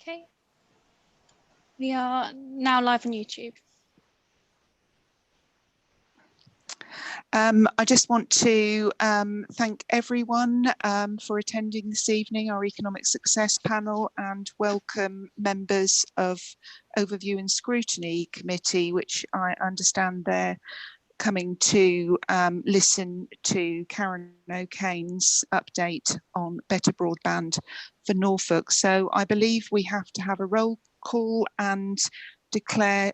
Okay. We are now live on YouTube. I just want to thank everyone for attending this evening, our Economic Success panel, and welcome members of Overview and Scrutiny Committee, which I understand they're coming to listen to Karen O'Kane's update on better broadband for Norfolk. So I believe we have to have a roll call and declare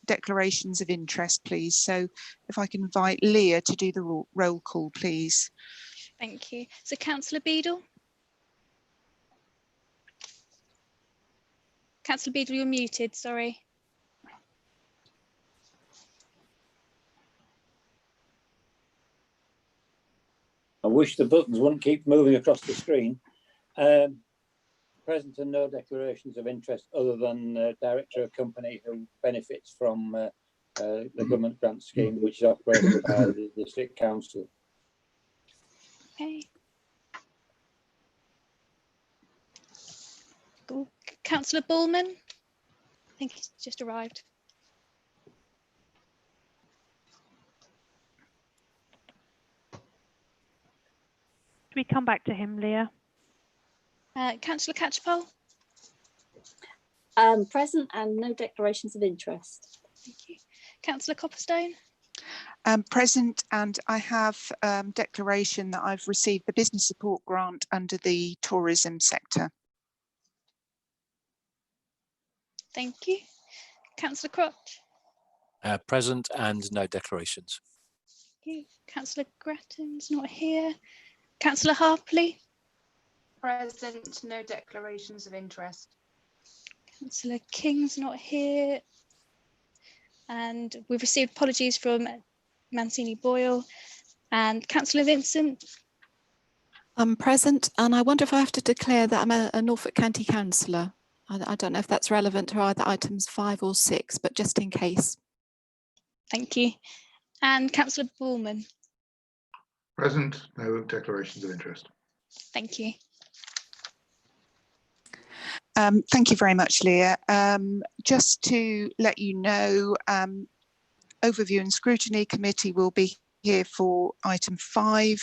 declarations of interest, please. So if I can invite Leah to do the roll call, please. Thank you. So Councillor Beadle. Councillor Beadle, you're muted, sorry. I wish the buttons wouldn't keep moving across the screen. Present and no declarations of interest other than director of company who benefits from the government grant scheme, which is operated by the district council. Okay. Councillor Bullman. I think he's just arrived. Should we come back to him, Leah? Councillor Catchpole. Present and no declarations of interest. Thank you. Councillor Copperstone. Present, and I have declaration that I've received the business support grant under the tourism sector. Thank you. Councillor Crotch. Present and no declarations. Thank you. Councillor Grattan's not here. Councillor Harpley. Present, no declarations of interest. Councillor King's not here. And we've received apologies from Mancini Boyle and Councillor Vincent. I'm present, and I wonder if I have to declare that I'm a Norfolk County Councillor. I don't know if that's relevant to either items 5 or 6, but just in case. Thank you. And Councillor Bullman. Present, no declarations of interest. Thank you. Thank you very much, Leah. Just to let you know, Overview and Scrutiny Committee will be here for item 5.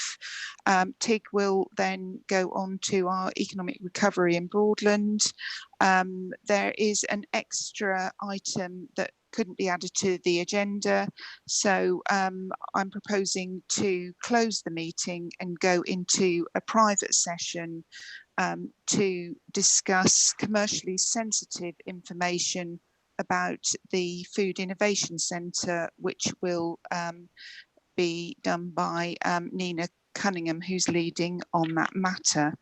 TIG will then go on to our economic recovery in Broadland. There is an extra item that couldn't be added to the agenda, so I'm proposing to close the meeting and go into a private session to discuss commercially sensitive information about the Food Innovation Centre, which will be done by Nina Cunningham, who's leading on that matter.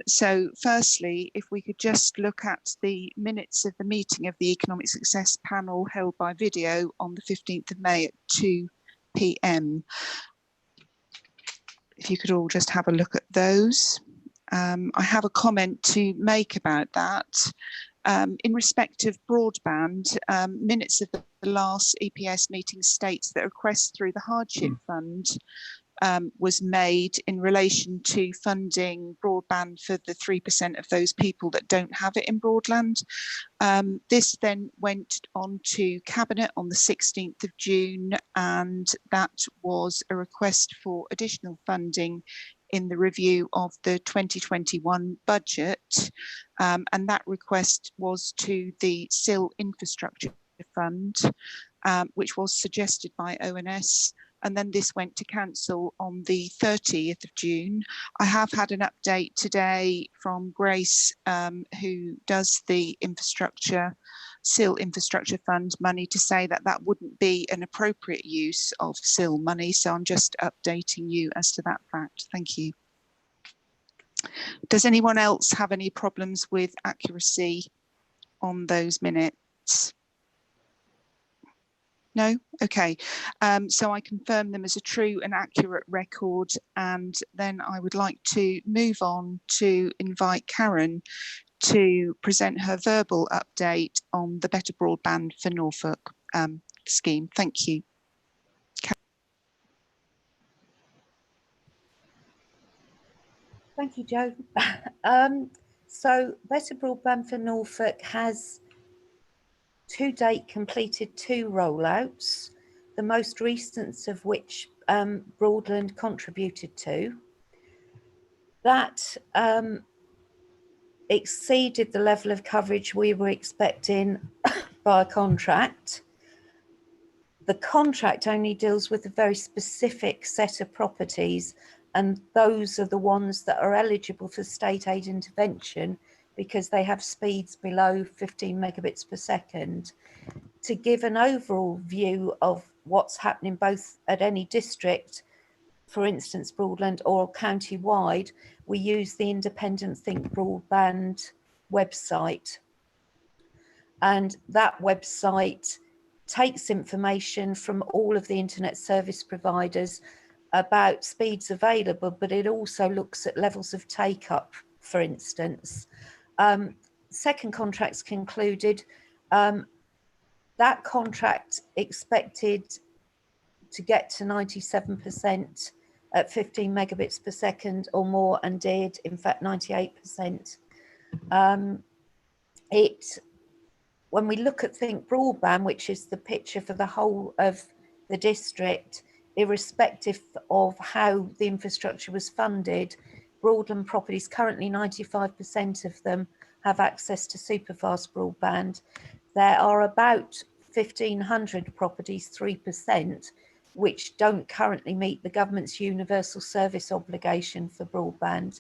So firstly, if we could just look at the minutes of the meeting of the Economic Success panel held by video on the 15th of May at 2 p.m. If you could all just have a look at those. I have a comment to make about that. In respect of broadband, minutes of the last EPS meeting states that a request through the hardship fund was made in relation to funding broadband for the 3% of those people that don't have it in Broadland. This then went on to Cabinet on the 16th of June, and that was a request for additional funding in the review of the 2021 budget, and that request was to the SIL Infrastructure Fund, which was suggested by ONS, and then this went to council on the 30th of June. I have had an update today from Grace, who does the SIL Infrastructure Fund money, to say that that wouldn't be an appropriate use of SIL money. So I'm just updating you as to that fact. Thank you. Does anyone else have any problems with accuracy on those minutes? No? Okay. So I confirm them as a true and accurate record, and then I would like to move on to invite Karen to present her verbal update on the Better Broadband for Norfolk scheme. Thank you. Thank you, Jo. So Better Broadband for Norfolk has to date completed 2 rollouts, the most recent of which Broadland contributed to. That exceeded the level of coverage we were expecting by contract. The contract only deals with a very specific set of properties, and those are the ones that are eligible for state aid intervention because they have speeds below 15 megabits per second. To give an overall view of what's happening both at any district, for instance, Broadland, or county-wide, we use the independent Think Broadband website. And that website takes information from all of the internet service providers about speeds available, but it also looks at levels of take-up, for instance. Second contract's concluded. That contract expected to get to 97% at 15 megabits per second or more, and did, in fact, 98%. When we look at Think Broadband, which is the picture for the whole of the district, irrespective of how the infrastructure was funded, Broadland properties, currently 95% of them have access to superfast broadband. There are about 1,500 properties, 3%, which don't currently meet the government's universal service obligation for broadband.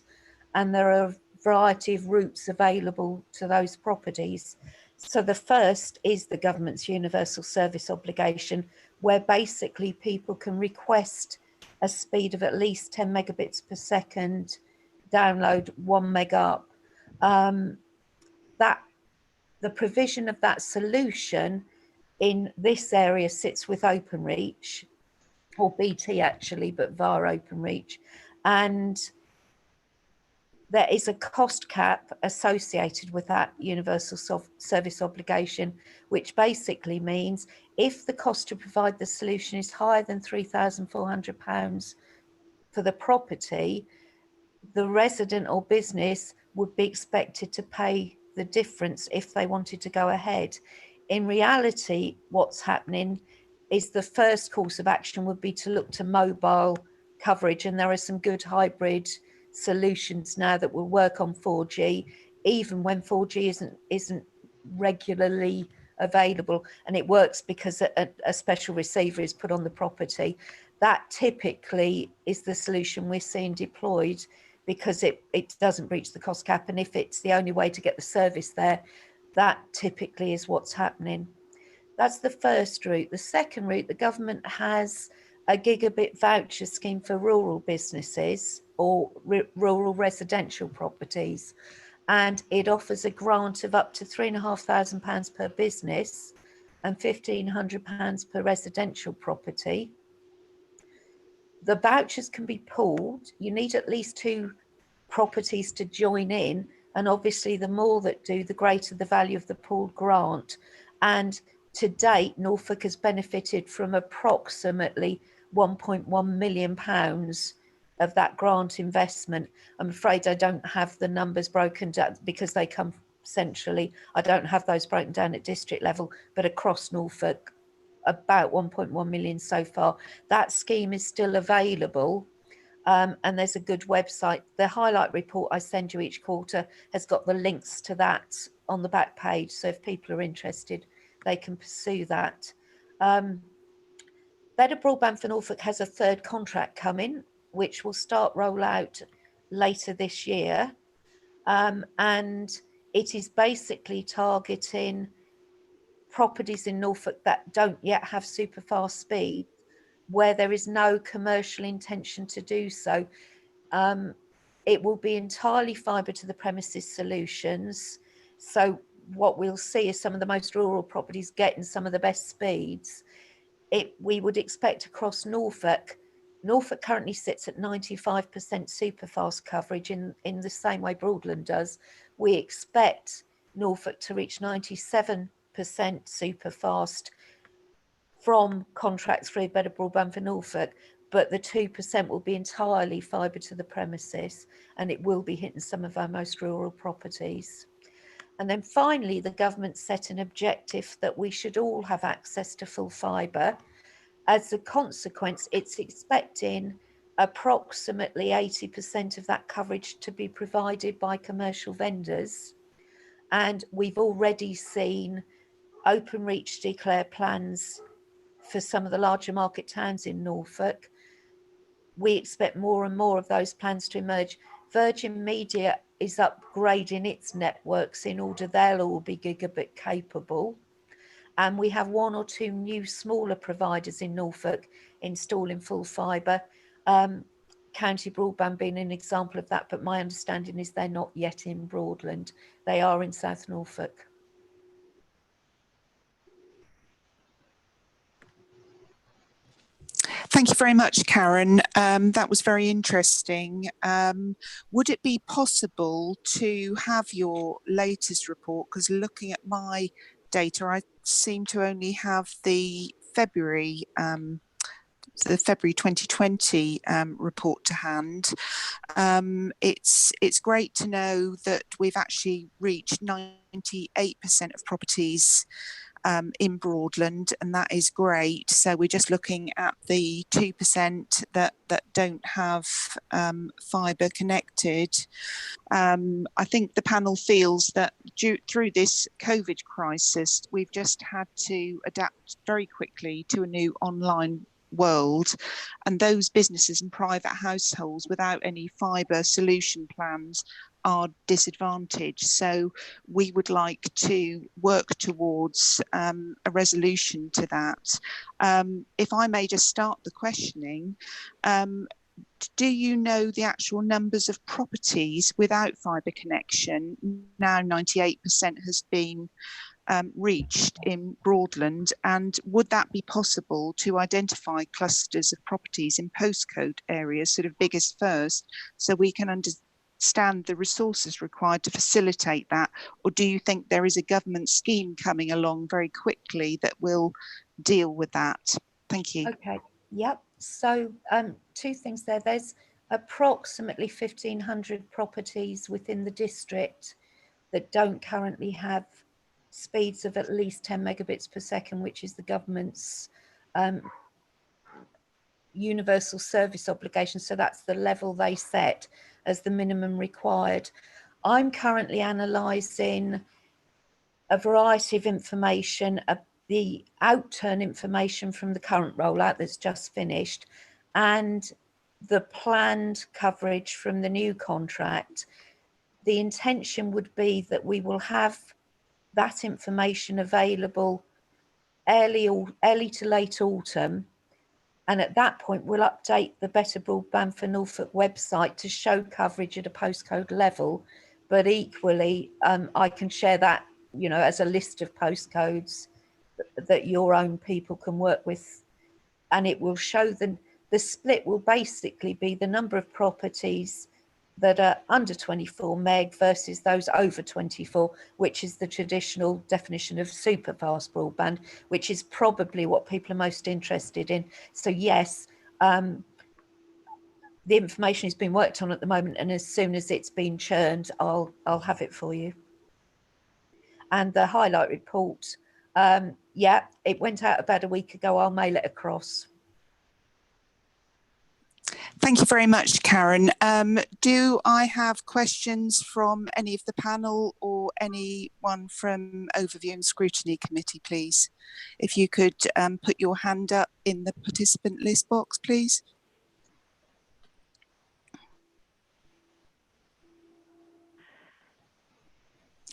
And there are a variety of routes available to those properties. So the first is the government's universal service obligation, where basically people can request a speed of at least 10 megabits per second, download 1 meg up. The provision of that solution in this area sits with Openreach, or BT actually, but via Openreach. And there is a cost cap associated with that universal service obligation, which basically means if the cost to provide the solution is higher than £3,400 for the property, the resident or business would be expected to pay the difference if they wanted to go ahead. In reality, what's happening is the first course of action would be to look to mobile coverage, and there are some good hybrid solutions now that will work on 4G, even when 4G isn't regularly available, and it works because a special receiver is put on the property. That typically is the solution we're seeing deployed, because it doesn't breach the cost cap, and if it's the only way to get the service there, that typically is what's happening. That's the first route. The second route, the government has a gigabit voucher scheme for rural businesses or rural residential properties, and it offers a grant of up to £3,500 per business and £1,500 per residential property. The vouchers can be pooled. You need at least 2 properties to join in, and obviously the more that do, the greater the value of the pooled grant. And to date, Norfolk has benefited from approximately £1.1 million of that grant investment. I'm afraid I don't have the numbers broken down because they come centrally. I don't have those broken down at district level, but across Norfolk, about 1.1 million so far. That scheme is still available, and there's a good website. The highlight report I send you each quarter has got the links to that on the back page, so if people are interested, they can pursue that. Better Broadband for Norfolk has a third contract coming, which will start rollout later this year, and it is basically targeting properties in Norfolk that don't yet have super fast speed, where there is no commercial intention to do so. It will be entirely fibre to the premises solutions. So what we'll see is some of the most rural properties getting some of the best speeds. We would expect across Norfolk currently sits at 95% super fast coverage in the same way Broadland does. We expect Norfolk to reach 97% super fast from contracts through Better Broadband for Norfolk. but the 2% will be entirely fibre to the premises, and it will be hitting some of our most rural properties. And then finally, the government set an objective that we should all have access to full fibre. As a consequence, it's expecting approximately 80% of that coverage to be provided by commercial vendors. And we've already seen Openreach declare plans for some of the larger market towns in Norfolk. We expect more and more of those plans to emerge. Virgin Media is upgrading its networks in order they'll all be gigabit capable. And we have one or two new smaller providers in Norfolk installing full fibre. County Broadband being an example of that, but my understanding is they're not yet in Broadland. They are in South Norfolk. Thank you very much, Karen. That was very interesting. Would it be possible to have your latest report? Because looking at my data, I seem to only have the February 2020 report to hand. It's great to know that we've actually reached 98% of properties in Broadland, and that is great. So we're just looking at the 2% that don't have fibre connected. I think the panel feels that through this COVID crisis, we've just had to adapt very quickly to a new online world, and those businesses and private households without any fibre solution plans are disadvantaged. So we would like to work towards a resolution to that. If I may just start the questioning, do you know the actual numbers of properties without fibre connection? Now 98% has been reached in Broadland, and would that be possible to identify clusters of properties in postcode areas, sort of biggest first, so we can understand the resources required to facilitate that? Or do you think there is a government scheme coming along very quickly that will deal with that? Thank you. Okay, yep. So two things there. There's approximately 1,500 properties within the district that don't currently have speeds of at least 10 megabits per second, which is the government's universal service obligation. So that's the level they set as the minimum required. I'm currently analysing a variety of information, the outturn information from the current rollout that's just finished, and the planned coverage from the new contract. The intention would be that we will have that information available early to late autumn. And at that point, we'll update the Better Broadband for Norfolk website to show coverage at a postcode level. But equally, I can share that, as a list of postcodes that your own people can work with. And it will show the split will basically be the number of properties that are under 24 meg versus those over 24, which is the traditional definition of super fast broadband, which is probably what people are most interested in. So yes, the information is being worked on at the moment, and as soon as it's been churned, I'll have it for you. And the highlight report, yeah, it went out about a week ago. I'll mail it across. Thank you very much, Karen. Do I have questions from any of the panel or anyone from Overview and Scrutiny Committee, please? If you could put your hand up in the participant list box, please.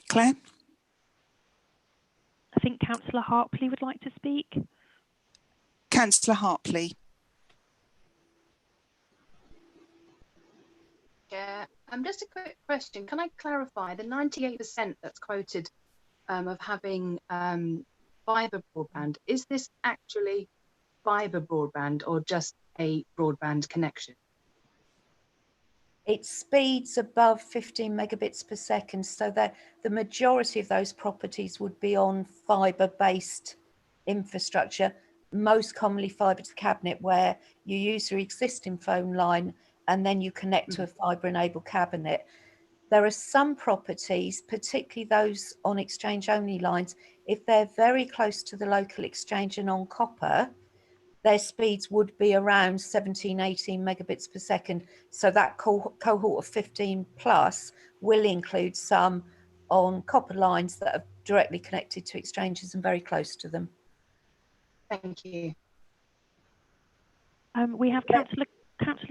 Claire? I think Councillor Hartley would like to speak. Councillor Hartley. Yeah, just a quick question. Can I clarify the 98% that's quoted of having fibre broadband? Is this actually fibre broadband or just a broadband connection? It speeds above 15 megabits per second, so that the majority of those properties would be on fibre-based infrastructure. most commonly fibre to cabinet, where you use your existing phone line and then you connect to a fibre enabled cabinet. There are some properties, particularly those on exchange only lines, if they're very close to the local exchange and on copper, their speeds would be around 17, 18 megabits per second. So that cohort of 15 plus will include some on copper lines that are directly connected to exchanges and very close to them. Thank you. We have Councillor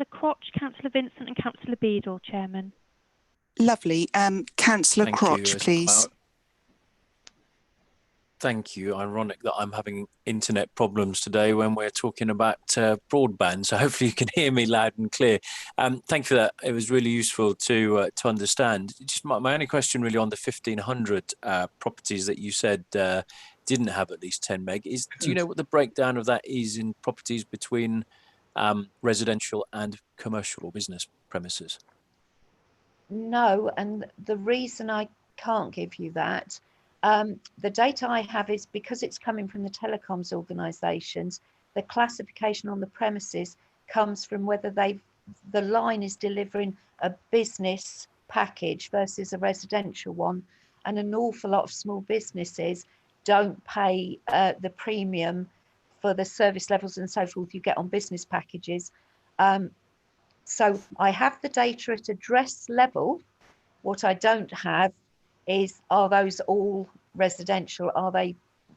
Crotch, Councillor Vincent and Councillor Beadle, Chairman. Lovely. Councillor Thank Crotch, you. please. Thank you. Ironic that I'm having internet problems today when we're talking about broadband. So hopefully you can hear me loud and clear. Thank you for that. It was really useful to understand. Just my only question really on the 1,500 properties that you said didn't have at least 10 meg is, do you know what the breakdown of that is in properties between residential and commercial or business premises? No, and the reason I can't give you that, the data I have is because it's coming from the telecoms organisations, the classification on the premises comes from whether the line is delivering a business package versus a residential one. And an awful lot of small businesses don't pay the premium for the service levels and so forth you get on business packages. So I have the data at address level. What I don't have is, are those all residential? Are they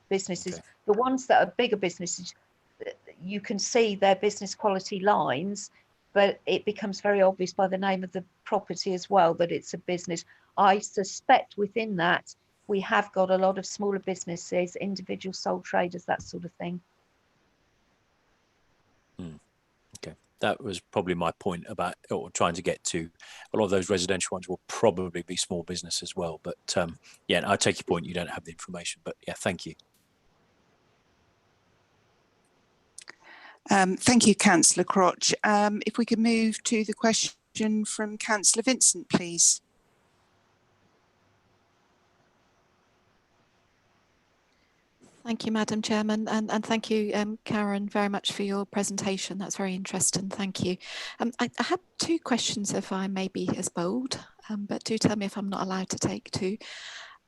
businesses? Okay. The ones that are bigger businesses, you can see their business quality lines, but it becomes very obvious by the name of the property as well that it's a business. I suspect within that, we have got a lot of smaller businesses, individual sole traders, that sort of thing. Okay, that was probably my point about, or trying to get to. A lot of those residential ones will probably be small business as well. But yeah, I take your point. You don't have the information, but yeah, thank you. Thank you, Councillor Crotch. If we could move to the question from Councillor Vincent, please. Thank you, Madam Chairman, and thank you, Karen, very much for your presentation. That's very interesting. Thank you. I have two questions, if I may be as bold, but do tell me if I'm not allowed to take two.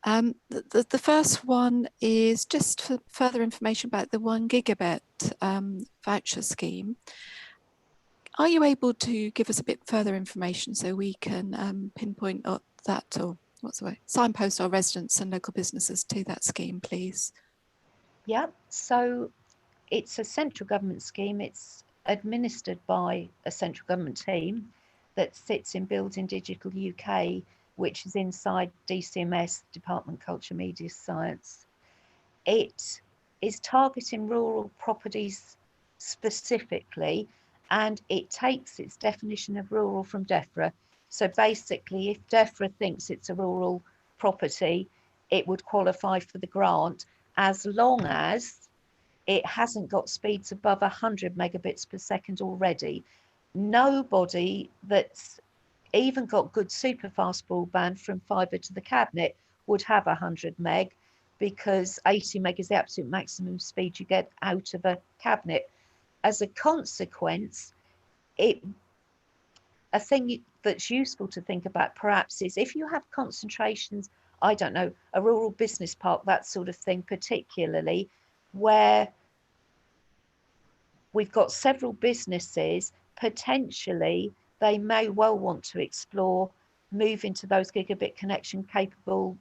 The first one is just for further information about the 1 gigabit voucher scheme. Are you able to give us a bit further information so we can pinpoint that, or what's the way, signpost our residents and local businesses to that scheme, please? Yeah, so it's a central government scheme. It's administered by a central government team that sits in Building Digital UK, which is inside DCMS, Department of Culture, Media, Science. It is targeting rural properties specifically, and it takes its definition of rural from DEFRA. So basically, if DEFRA thinks it's a rural property, it would qualify for the grant, as long as it hasn't got speeds above 100 megabits per second already. Nobody that's even got good super fast broadband from fibre to the cabinet would have 100 meg, because 80 meg is the absolute maximum speed you get out of a cabinet. As a consequence, a thing that's useful to think about perhaps is if you have concentrations, I don't know, a rural business park, that sort of thing, particularly where we've got several businesses, potentially they may well want to explore moving to those gigabit connection capable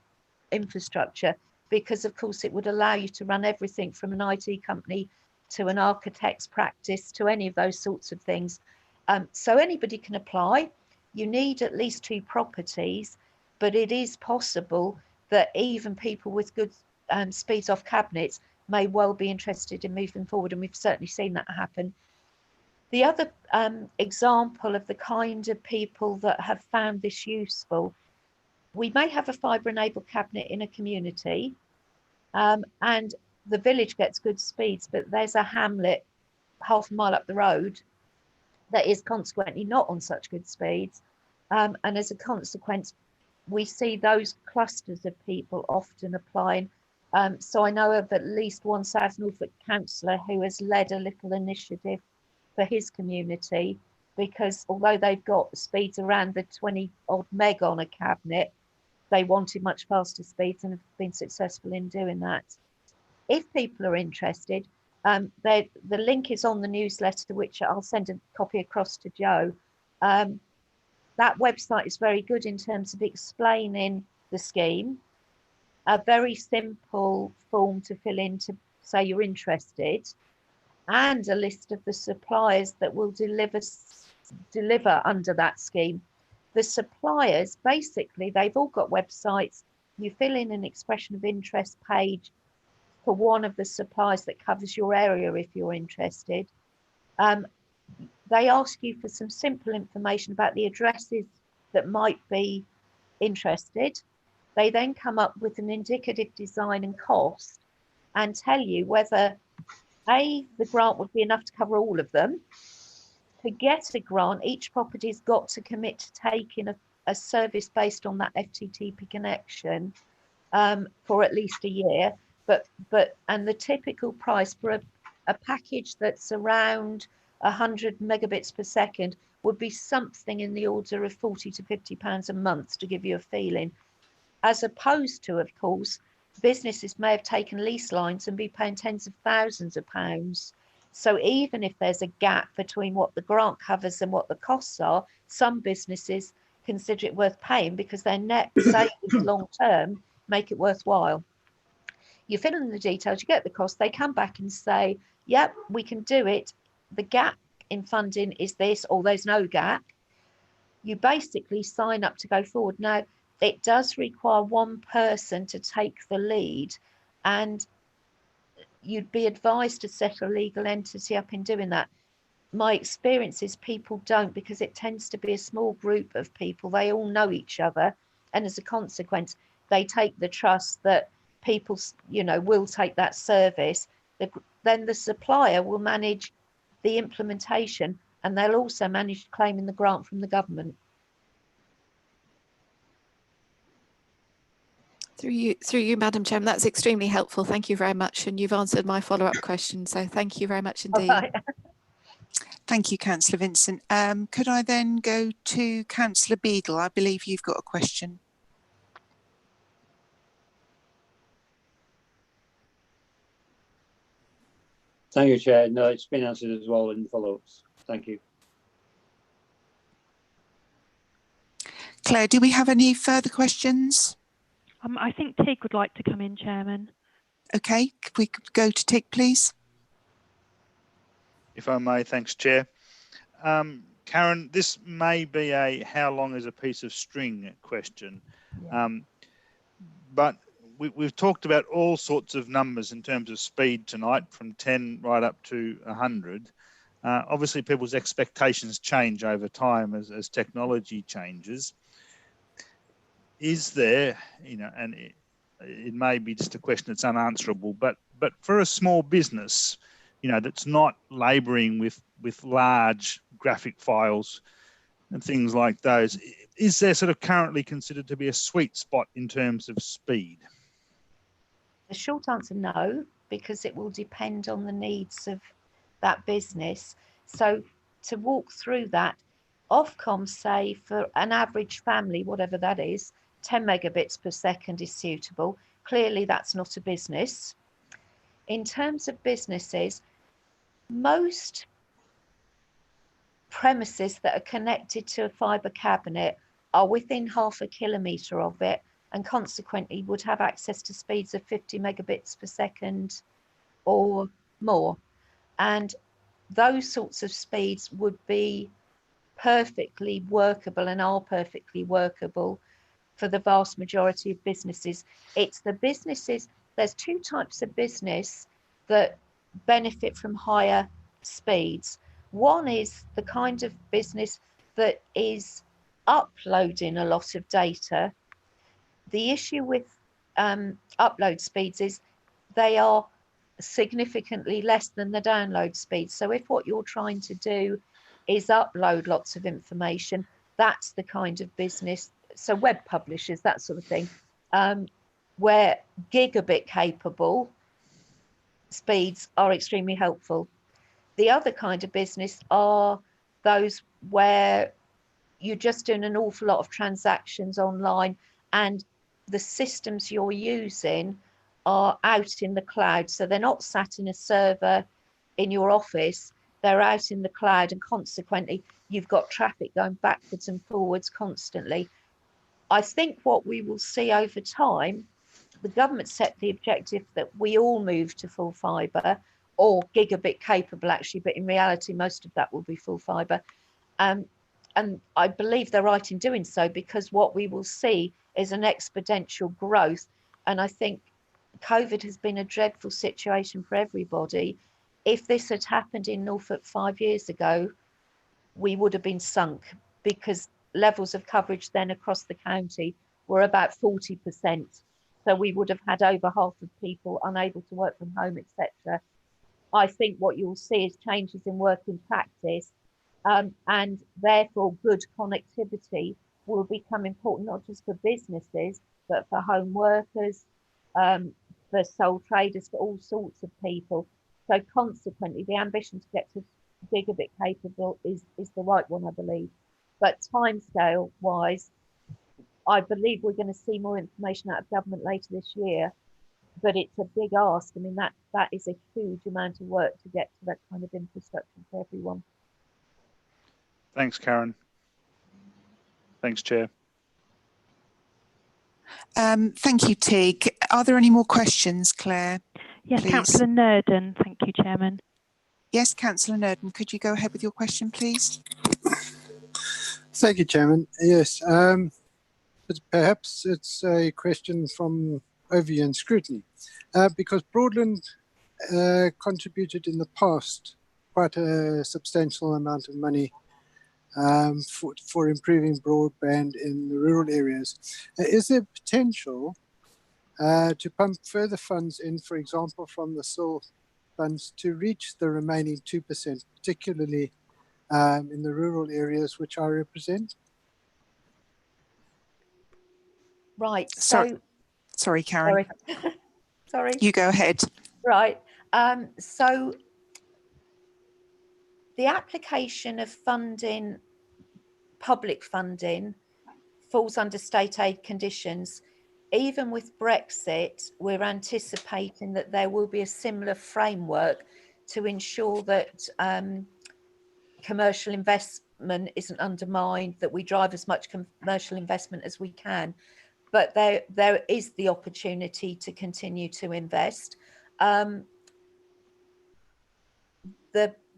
infrastructure, because of course it would allow you to run everything from an IT company to an architect's practice to any of those sorts of things. So anybody can apply. You need at least 2 properties, but it is possible that even people with good speeds off cabinets may well be interested in moving forward, and we've certainly seen that happen. The other example of the kind of people that have found this useful, we may have a fibre enabled cabinet in a community, and the village gets good speeds, but there's a hamlet half a mile up the road that is consequently not on such good speeds. And as a consequence, we see those clusters of people often applying So I know of at least one South Norfolk councillor who has led a little initiative for his community, because although they've got speeds around the 20 odd meg on a cabinet, they wanted much faster speeds and have been successful in doing that. If people are interested, the link is on the newsletter, which I'll send a copy across to Joe. That website is very good in terms of explaining the scheme, a very simple form to fill in to say you're interested, and a list of the suppliers that will deliver under that scheme. The suppliers, basically, they've all got websites. You fill in an expression of interest page for one of the suppliers that covers your area if you're interested. They ask you for some simple information about the addresses that might be interested. They then come up with an indicative design and cost and tell you whether A, the grant would be enough to cover all of them. To get a grant, each property's got to commit to taking a service based on that FTTP connection for at least a year. And the typical price for a package that's around 100 megabits per second would be something in the order of £40 to £50 a month, to give you a feeling. As opposed to, of course, businesses may have taken lease lines and be paying tens of thousands of pounds. So even if there's a gap between what the grant covers and what the costs are, some businesses consider it worth paying because their net savings long term make it worthwhile. You fill in the details, you get the cost, they come back and say, yep, we can do it. The gap in funding is this, or there's no gap. You basically sign up to go forward. Now, it does require one person to take the lead, and you'd be advised to set a legal entity up in doing that. My experience is people don't, because it tends to be a small group of people. They all know each other, and as a consequence, they take the trust that people, will take that service. Then the supplier will manage the implementation, and they'll also manage claiming the grant from the government. Through you, Madam Chairman, that's extremely helpful. Thank you very much. And you've answered my follow-up question. So thank you very much indeed. Right. Thank you, Councillor Vincent. Could I then go to Councillor Beadle? I believe you've got a question. Thank you, Chair. No, it's been answered as well in follow-ups. Thank you. Claire, do we have any further questions? I think Tig would like to come in, Chairman. Okay, could we go to Tig, please? If I may, thanks, Chair. Karen, this may be a how long is a piece of string question, but we've talked about all sorts of numbers in terms of speed tonight, from 10 right up to 100. Obviously, people's expectations change over time as technology changes. Is there, and it may be just a question that's unanswerable, but for a small business, that's not labouring with large graphic files and things like those, is there sort of currently considered to be a sweet spot in terms of speed? The short answer, no, because it will depend on the needs of that business. So to walk through that, Ofcom say for an average family, whatever that is, 10 megabits per second is suitable. Clearly, that's not a business. In terms of businesses, most premises that are connected to a fibre cabinet are within half a kilometre of it, and consequently would have access to speeds of 50 megabits per second or more. And those sorts of speeds would be perfectly workable and are perfectly workable for the vast majority of businesses. It's the businesses, there's two types of business that benefit from higher speeds. One is the kind of business that is uploading a lot of data. The issue with upload speeds is they are significantly less than the download speed. So if what you're trying to do is upload lots of information, that's the kind of business. So web publishers, that sort of thing, where gigabit capable speeds are extremely helpful. The other kind of business are those where you're just doing an awful lot of transactions online and the systems you're using are out in the cloud. So they're not sat in a server in your office, they're out in the cloud, and consequently you've got traffic going backwards and forwards constantly. I think what we will see over time, the government set the objective that we all move to full fibre or gigabit capable actually, but in reality most of that will be full fibre. And I believe they're right in doing so, because what we will see is an exponential growth. And I think COVID has been a dreadful situation for everybody. If this had happened in Norfolk 5 years ago, we would have been sunk, because levels of coverage then across the county were about 40%. So we would have had over half of people unable to work from home, etc. I think what you'll see is changes in working practice, and therefore good connectivity will become important, not just for businesses, but for home workers, for sole traders, for all sorts of people. So consequently, the ambition to get to gigabit capable is the right one, I believe. But timescale wise, I believe we're going to see more information out of government later this year, but it's a big ask. I mean, that is a huge amount of work to get to that kind of infrastructure for everyone. Thanks, Karen. Thanks, Chair. Thank you, Tig. Are there any more questions, Claire? Yes, please? Councillor Nurden. Thank you, Chairman. Yes, Councillor Nurden, could you go ahead with your question, please? Thank you, Chairman. Yes, but perhaps it's a question from overview and scrutiny, because Broadland contributed in the past quite a substantial amount of money for improving broadband in the rural areas. Is there potential to pump further funds in, for example, from the SIL funds to reach the remaining 2%, particularly in the rural areas which I represent? Right. Sorry, Karen. Sorry. Sorry. You go ahead. Right. So the application of funding, public funding, falls under state aid conditions. Even with Brexit, we're anticipating that there will be a similar framework to ensure that commercial investment isn't undermined, that we drive as much commercial investment as we can. But there is the opportunity to continue to invest. The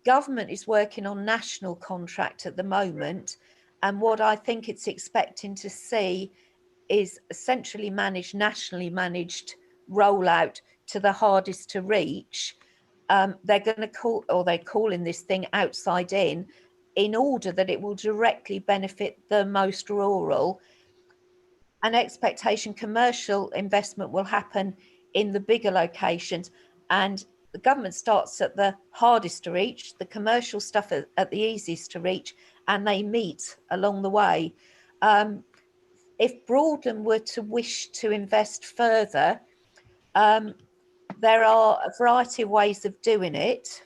government is working on national contract at the moment, and what I think it's expecting to see is a centrally managed, nationally managed rollout to the hardest to reach. They're going to call, or they're calling this thing outside in order that it will directly benefit the most rural. An expectation commercial investment will happen in the bigger locations, and the government starts at the hardest to reach, the commercial stuff at the easiest to reach, and they meet along the way. If Broadland were to wish to invest further, there are a variety of ways of doing it.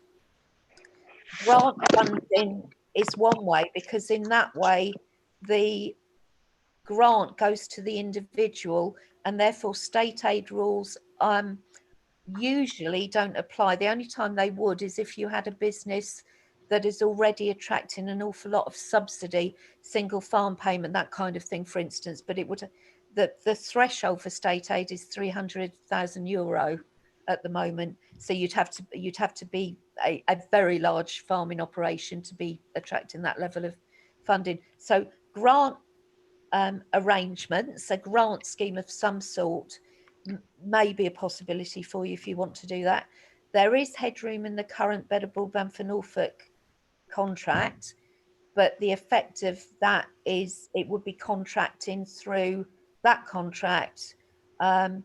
Grant funding is one way, because in that way the grant goes to the individual, and therefore state aid rules usually don't apply. The only time they would is if you had a business that is already attracting an awful lot of subsidy, single farm payment, that kind of thing, for instance. But it would, the threshold for state aid is €300,000 at the moment. So you'd have to be a very large farming operation to be attracting that level of funding. So grant arrangements, a grant scheme of some sort, may be a possibility for you if you want to do that. There is headroom in the current Better Broadband for Norfolk contract, but the effect of that is it would be contracting through that contract. And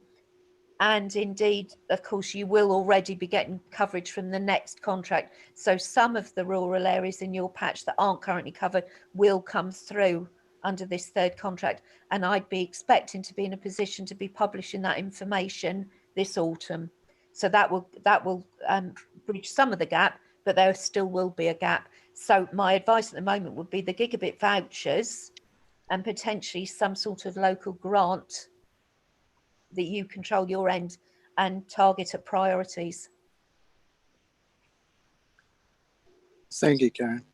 indeed, of course, you will already be getting coverage from the next contract. So some of the rural areas in your patch that aren't currently covered will come through under this third contract, and I'd be expecting to be in a position to be publishing that information this autumn. So that will bridge some of the gap, but there still will be a gap. So my advice at the moment would be the gigabit vouchers and potentially some sort of local grant that you control your end and target at priorities. Thank you, Karen.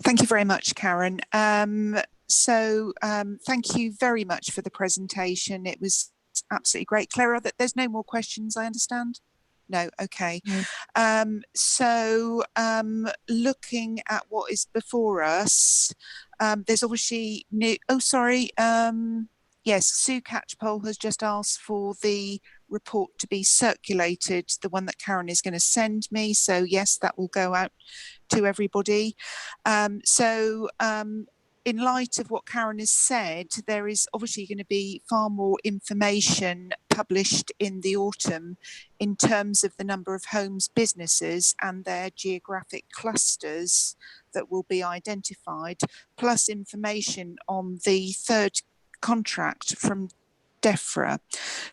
Thank you very much, Karen. Thank you very much for the presentation. It was absolutely great. Clara, there's no more questions, I understand? No, okay. Looking at what is before us, there's obviously new, yes, Sue Catchpole has just asked for the report to be circulated, the one that Karen is going to send me. So yes, that will go out to everybody. In light of what Karen has said, there is obviously going to be far more information published in the autumn in terms of the number of homes, businesses and their geographic clusters that will be identified, plus information on the third contract from DEFRA.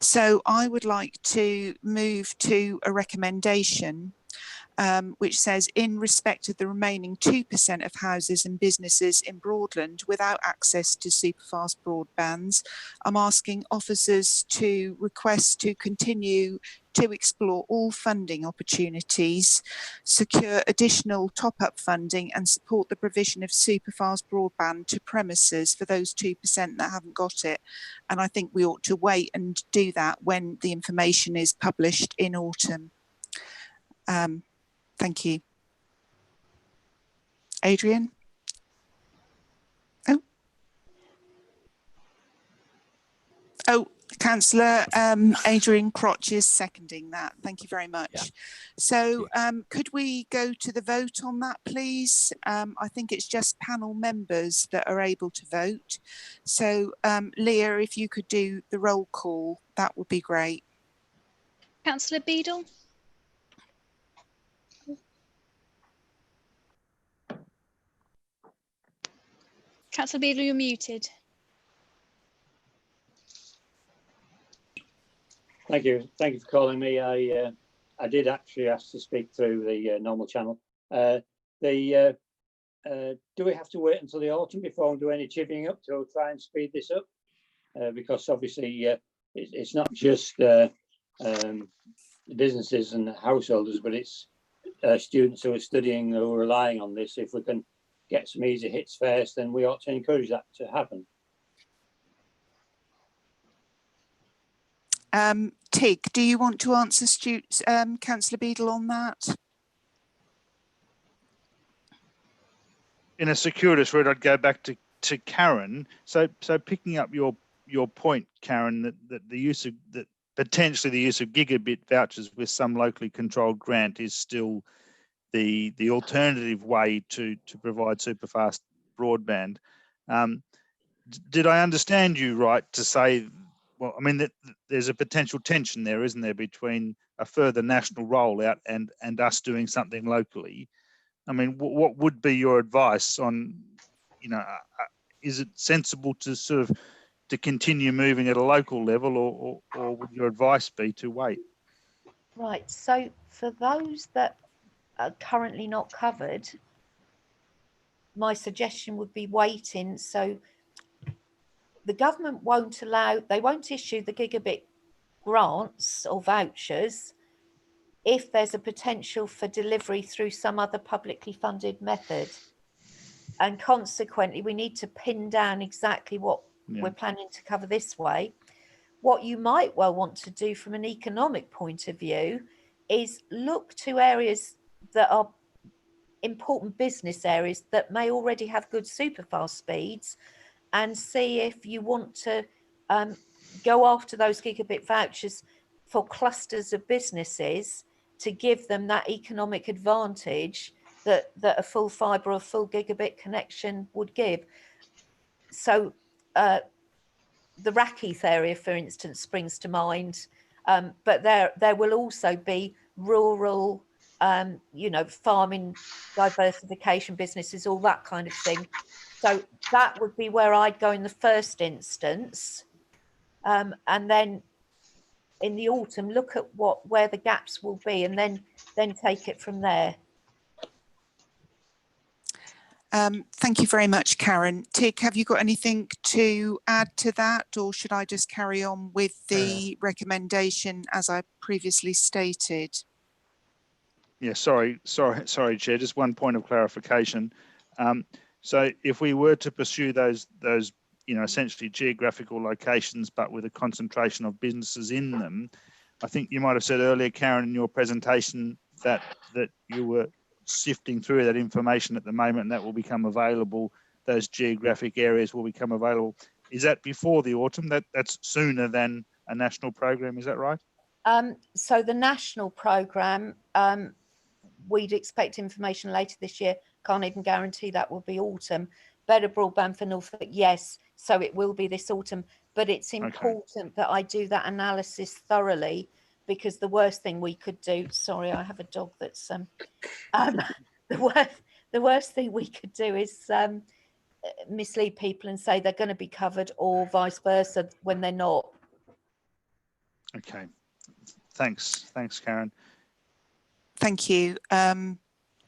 So I would like to move to a recommendation which says, in respect of the remaining 2% of houses and businesses in Broadland without access to superfast broadbands, I'm asking officers to request to continue to explore all funding opportunities, secure additional top-up funding and support the provision of superfast broadband to premises for those 2% that haven't got it. And I think we ought to wait and do that when the information is published in autumn. Thank you. Adrian? Oh, Councillor Adrian Crotch is seconding that. Thank you very much. Yeah. So could we go to the vote on that, please? I think it's just panel members that are able to vote. So Leah, if you could do the roll call, that would be great. Councillor Beadle? Councillor Beadle, you're muted. Thank you. Thank you for calling me. I did actually ask to speak through the normal channel. Do we have to wait until the autumn before we do any chivying up to try and speed this up? Because obviously it's not just businesses and householders, but it's students who are studying who are relying on this. If we can get some easy hits first, then we ought to encourage that to happen. Tig, do you want to answer Councillor Beadle on that? In a circuitous route, I'd go back to Karen. So picking up your point, Karen, that the use of potentially the use of gigabit vouchers with some locally controlled grant is still the alternative way to provide superfast broadband. Did I understand you right to say, well, I mean, that there's a potential tension there, isn't there, between a further national rollout and us doing something locally? I mean, what would be your advice on, you know, is it sensible to sort of to continue moving at a local level, or would your advice be to wait? Right. So for those that are currently not covered, my suggestion would be waiting. So the government won't issue the gigabit grants or vouchers if there's a potential for delivery through some other publicly funded method. And consequently, we need to pin down exactly what we're planning to cover this way. What you might well want to do from an economic point of view is look to areas that are important business areas that may already have good superfast speeds and see if you want to go after those gigabit vouchers for clusters of businesses to give them that economic advantage that a full fibre or full gigabit connection would give. So the Rackheath area, for instance, springs to mind, but there will also be rural you know, farming, diversification businesses, all that kind of thing. So that would be where I'd go in the first instance. And then in the autumn, look at where the gaps will be, and then take it from there. Thank you very much, Karen. Tig, have you got anything to add to that, or should I just carry on with the recommendation as I previously stated? Yeah, sorry, Chair. Just one point of clarification. So if we were to pursue those, you know, essentially geographical locations, but with a concentration of businesses in them, I think you might have said earlier, Karen, in your presentation that you were sifting through that information at the moment, and that will become available. Those geographic areas will become available. Is that before the autumn? That's sooner than a national program. Is that right? So the national program, we'd expect information later this year. Can't even guarantee that will be autumn. Better Broadband for Norfolk, yes. So it will be this autumn, but it's important that I do that analysis thoroughly, because the worst thing we could do, sorry, I have a dog that's, the worst thing we could do is mislead people and say they're going to be covered, or vice versa when they're not. Okay, thanks, Karen. Thank you.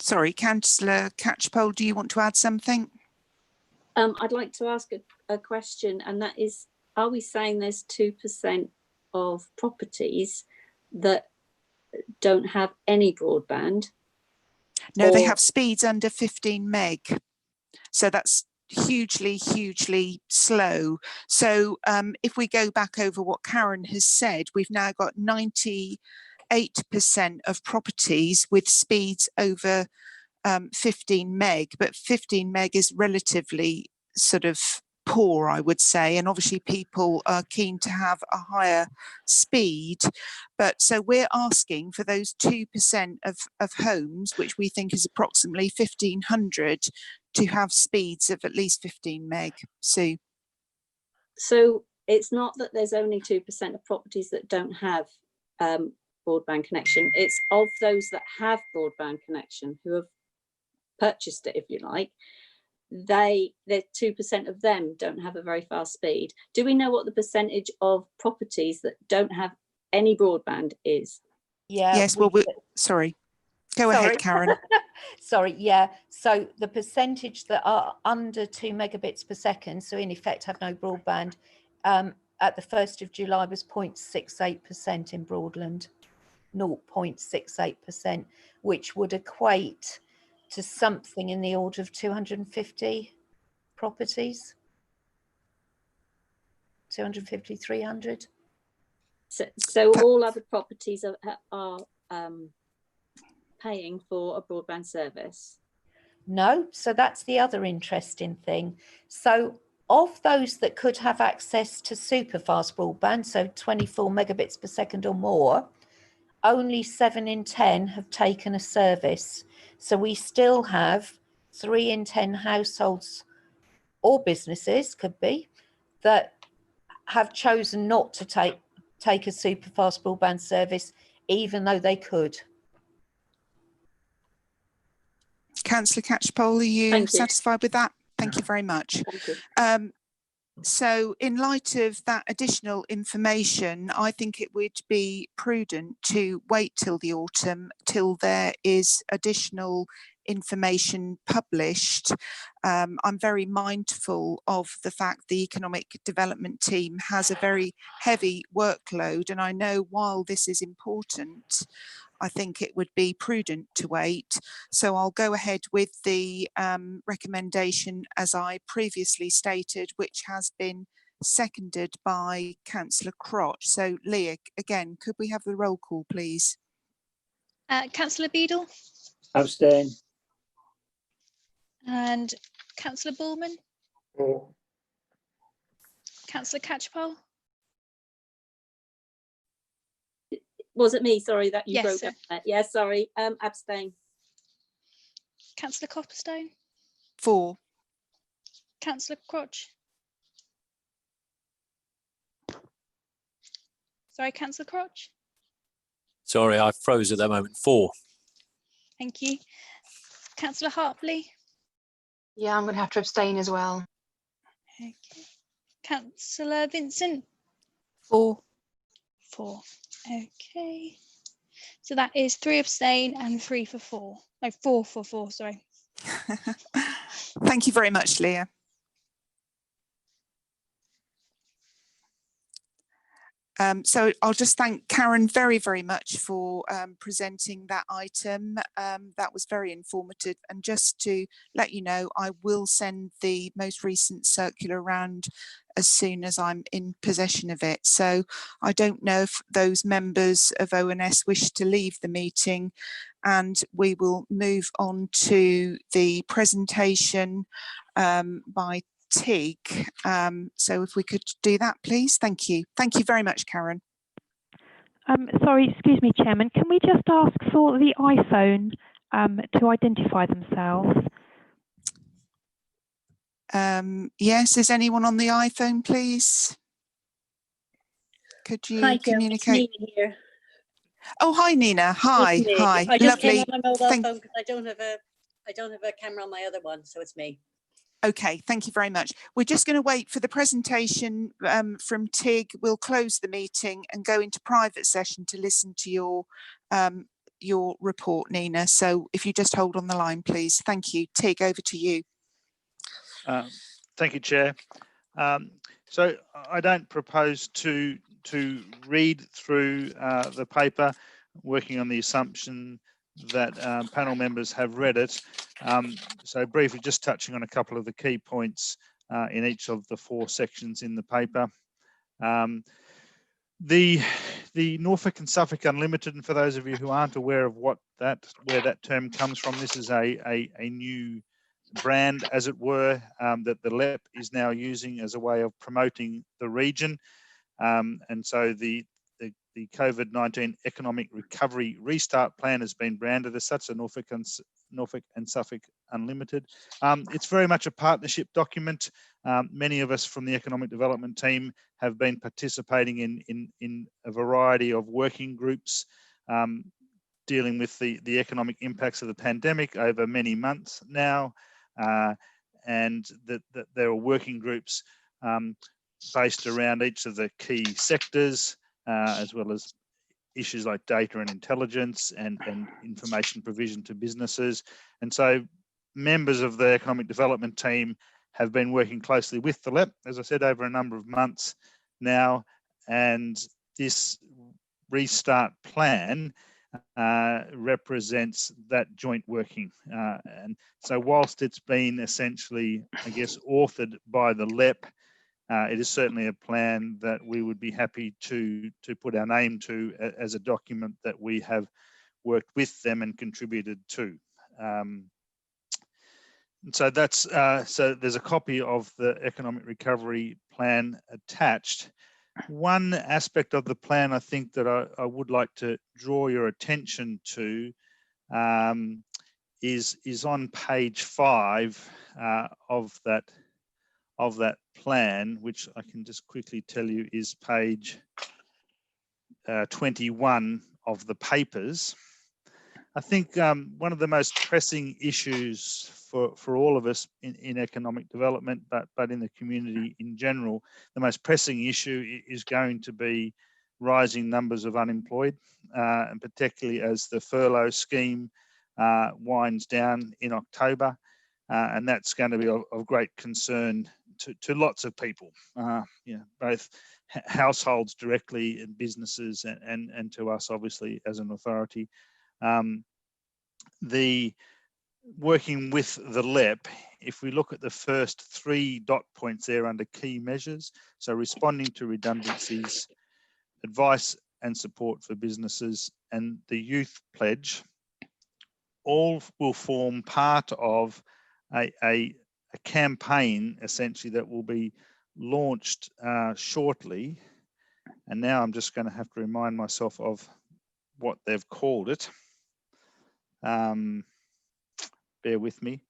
Sorry, Councillor Catchpole, do you want to add something? I'd like to ask a question, and that is, are we saying there's 2% of properties that don't have any broadband? No, they have speeds under 15 meg. So that's hugely slow. So if we go back over what Karen has said, we've now got 98% of properties with speeds over 15 meg, but 15 meg is relatively sort of poor, I would say, and obviously people are keen to have a higher speed. But so we're asking for those 2% of homes, which we think is approximately 1,500, to have speeds of at least 15 meg. Sue. So it's not that there's only 2% of properties that don't have broadband connection. It's of those that have broadband connection, who have purchased it, if you like, the 2% of them don't have a very fast speed. Do we know what the percentage of properties that don't have any broadband is? Yeah. Yes, well, sorry. Go ahead, Karen. Sorry, yeah. So the percentage that are under 2 megabits per second, so in effect have no broadband, at the 1st of July was 0.68% in Broadland, 0.68%, which would equate to something in the order of 250 properties, 250, 300. So all other properties are paying for a broadband service? No, so that's the other interesting thing. So of those that could have access to super fast broadband, so 24 megabits per second or more, only 7 in 10 have taken a service. So we still have 3 in 10 households or businesses, could be, that have chosen not to take a super fast broadband service, even though they could. Councillor Catchpole, are you satisfied with that? Thank you very much. So in light of that additional information, I think it would be prudent to wait till the autumn, till there is additional information published. I'm very mindful of the fact the economic development team has a very heavy workload, and I know while this is important, I think it would be prudent to wait. So I'll go ahead with the recommendation as I previously stated, which has been seconded by Councillor Crotch. So Leah, again, could we have the roll call, please? Councillor Beadle? Abstain. And Councillor Bullman? For. Councillor Catchpole? Was it me? Sorry, that you yes, broke sir. up there. Yeah, sorry. Abstain. Councillor Copperstone? For. Councillor Crotch? Sorry, Councillor Crotch? Sorry, I froze at that moment. 4. Thank you. Councillor Hartley? Yeah, I'm going to have to abstain as well. Okay. Councillor Vincent? 4. 4. Okay. So that is 3 abstain and 3 for 4. No, 4 for 4, sorry. Thank you very much, Leah. So I'll just thank Karen very, very much for presenting that item. That was very informative. And just to let you know, I will send the most recent circular around as soon as I'm in possession of it. So I don't know if those members of ONS wish to leave the meeting, and we will move on to the presentation by Tig. So if we could do that, please. Thank you. Thank you very much, Karen. Sorry, excuse me, Chairman. Can we just ask for the iPhone to identify themselves? Yes, is anyone on the iPhone, please? Could you communicate? It's Nina here. Oh, hi, Nina. Hi, It's me. hi. I just Lovely. came on my mobile Thank phone because I don't have a camera on my other one, so it's me. Okay, thank you very much. We're just going to wait for the presentation from Tig. We'll close the meeting and go into private session to listen to your report, Nina. So if you just hold on the line, please. Thank you. Tig, over to you. Thank you, Chair. So I don't propose to read through the paper, working on the assumption that panel members have read it. So briefly, just touching on a couple of the key points in each of the 4 sections in the paper. The Norfolk and Suffolk Unlimited, and for those of you who aren't aware of where that term comes from, this is a new brand, as it were, that the LEP is now using as a way of promoting the region. And so the COVID-19 Economic Recovery Restart Plan has been branded as such, a Norfolk and Suffolk Unlimited. It's very much a partnership document. Many of us from the Economic Development team have been participating in a variety of working groups dealing with the economic impacts of the pandemic over many months now. And that there are working groups based around each of the key sectors, as well as issues like data and intelligence and information provision to businesses. And so members of the economic development team have been working closely with the LEP, as I said, over a number of months now. And this restart plan represents that joint working. And so whilst it's been essentially, I guess, authored by the LEP, it is certainly a plan that we would be happy to put our name to as a document that we have worked with them and contributed to. And so that's so there's a copy of the economic recovery plan attached. One aspect of the plan I think that I would like to draw your attention to is on page 5 of that plan, which I can just quickly tell you is page 21 of the papers. I think one of the most pressing issues for all of us in economic development, but in the community in general, the most pressing issue is going to be rising numbers of unemployed, and particularly as the furlough scheme winds down in October. And that's going to be of great concern to lots of people, both households directly and businesses and to us, obviously, as an authority. The working with the LEP, if we look at the first 3 dot points there under key measures, so responding to redundancies, advice and support for businesses, and the youth pledge, all will form part of a campaign essentially that will be launched shortly. And now I'm just going to have to remind myself of what they've called it. Bear with me.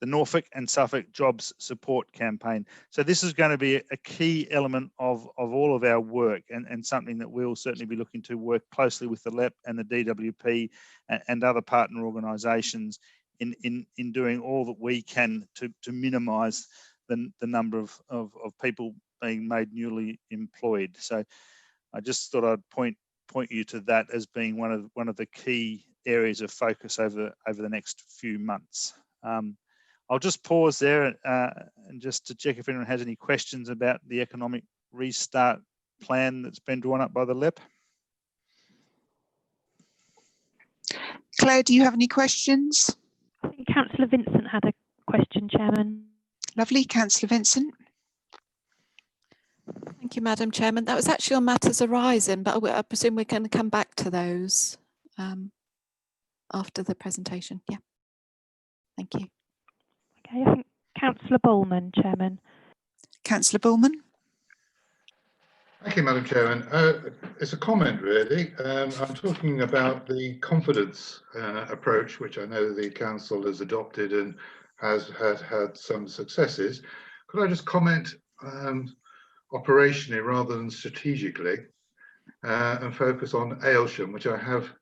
the Norfolk and Suffolk Jobs Support Campaign. So this is going to be a key element of all of our work, and something that we'll certainly be looking to work closely with the LEP and the DWP and other partner organisations in doing all that we can to minimise the number of people being made newly employed. So I just thought I'd point you to that as being one of the key areas of focus over the next few months. I'll just pause there and just to check if anyone has any questions about the economic restart plan that's been drawn up by the LEP. Claire, do you have any questions? I think Councillor Vincent had a question, Chairman. Lovely, Councillor Vincent. Thank you, Madam Chairman. That was actually on matters arising, but I presume we're going to come back to those after the presentation. Yeah. Thank you. Okay, I think Councillor Bullman, Chairman. Councillor Bullman. Thank you, Madam Chairman. It's a comment, really. I'm talking about the confidence approach, which I know the Council has adopted and has had some successes. Could I just comment operationally rather than strategically and focus on Aylsham, which I have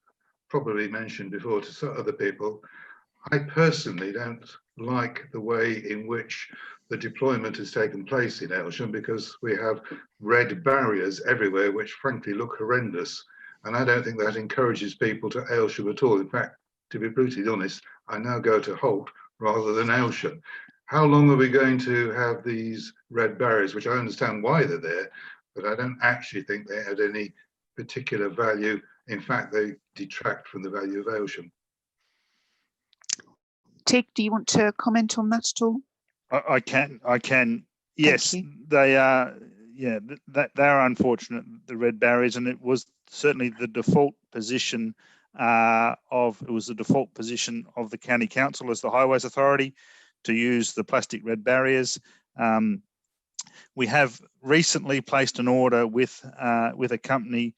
probably mentioned before to some other people. I personally don't like the way in which the deployment has taken place in Aylsham, because we have red barriers everywhere which frankly look horrendous, and I don't think that encourages people to Aylsham at all. In fact, to be brutally honest, I now go to Holt rather than Aylsham. How long are we going to have these red barriers, which I understand why they're there, but I don't actually think they had any particular value. In fact, they detract from the value of Aylsham. Tig, do you want to comment on that at all? I can. Yes, they are. Yeah, they are unfortunate, the red barriers, and it was certainly the default position of the County Council as the Highways Authority to use the plastic red barriers. We have recently placed an order with a company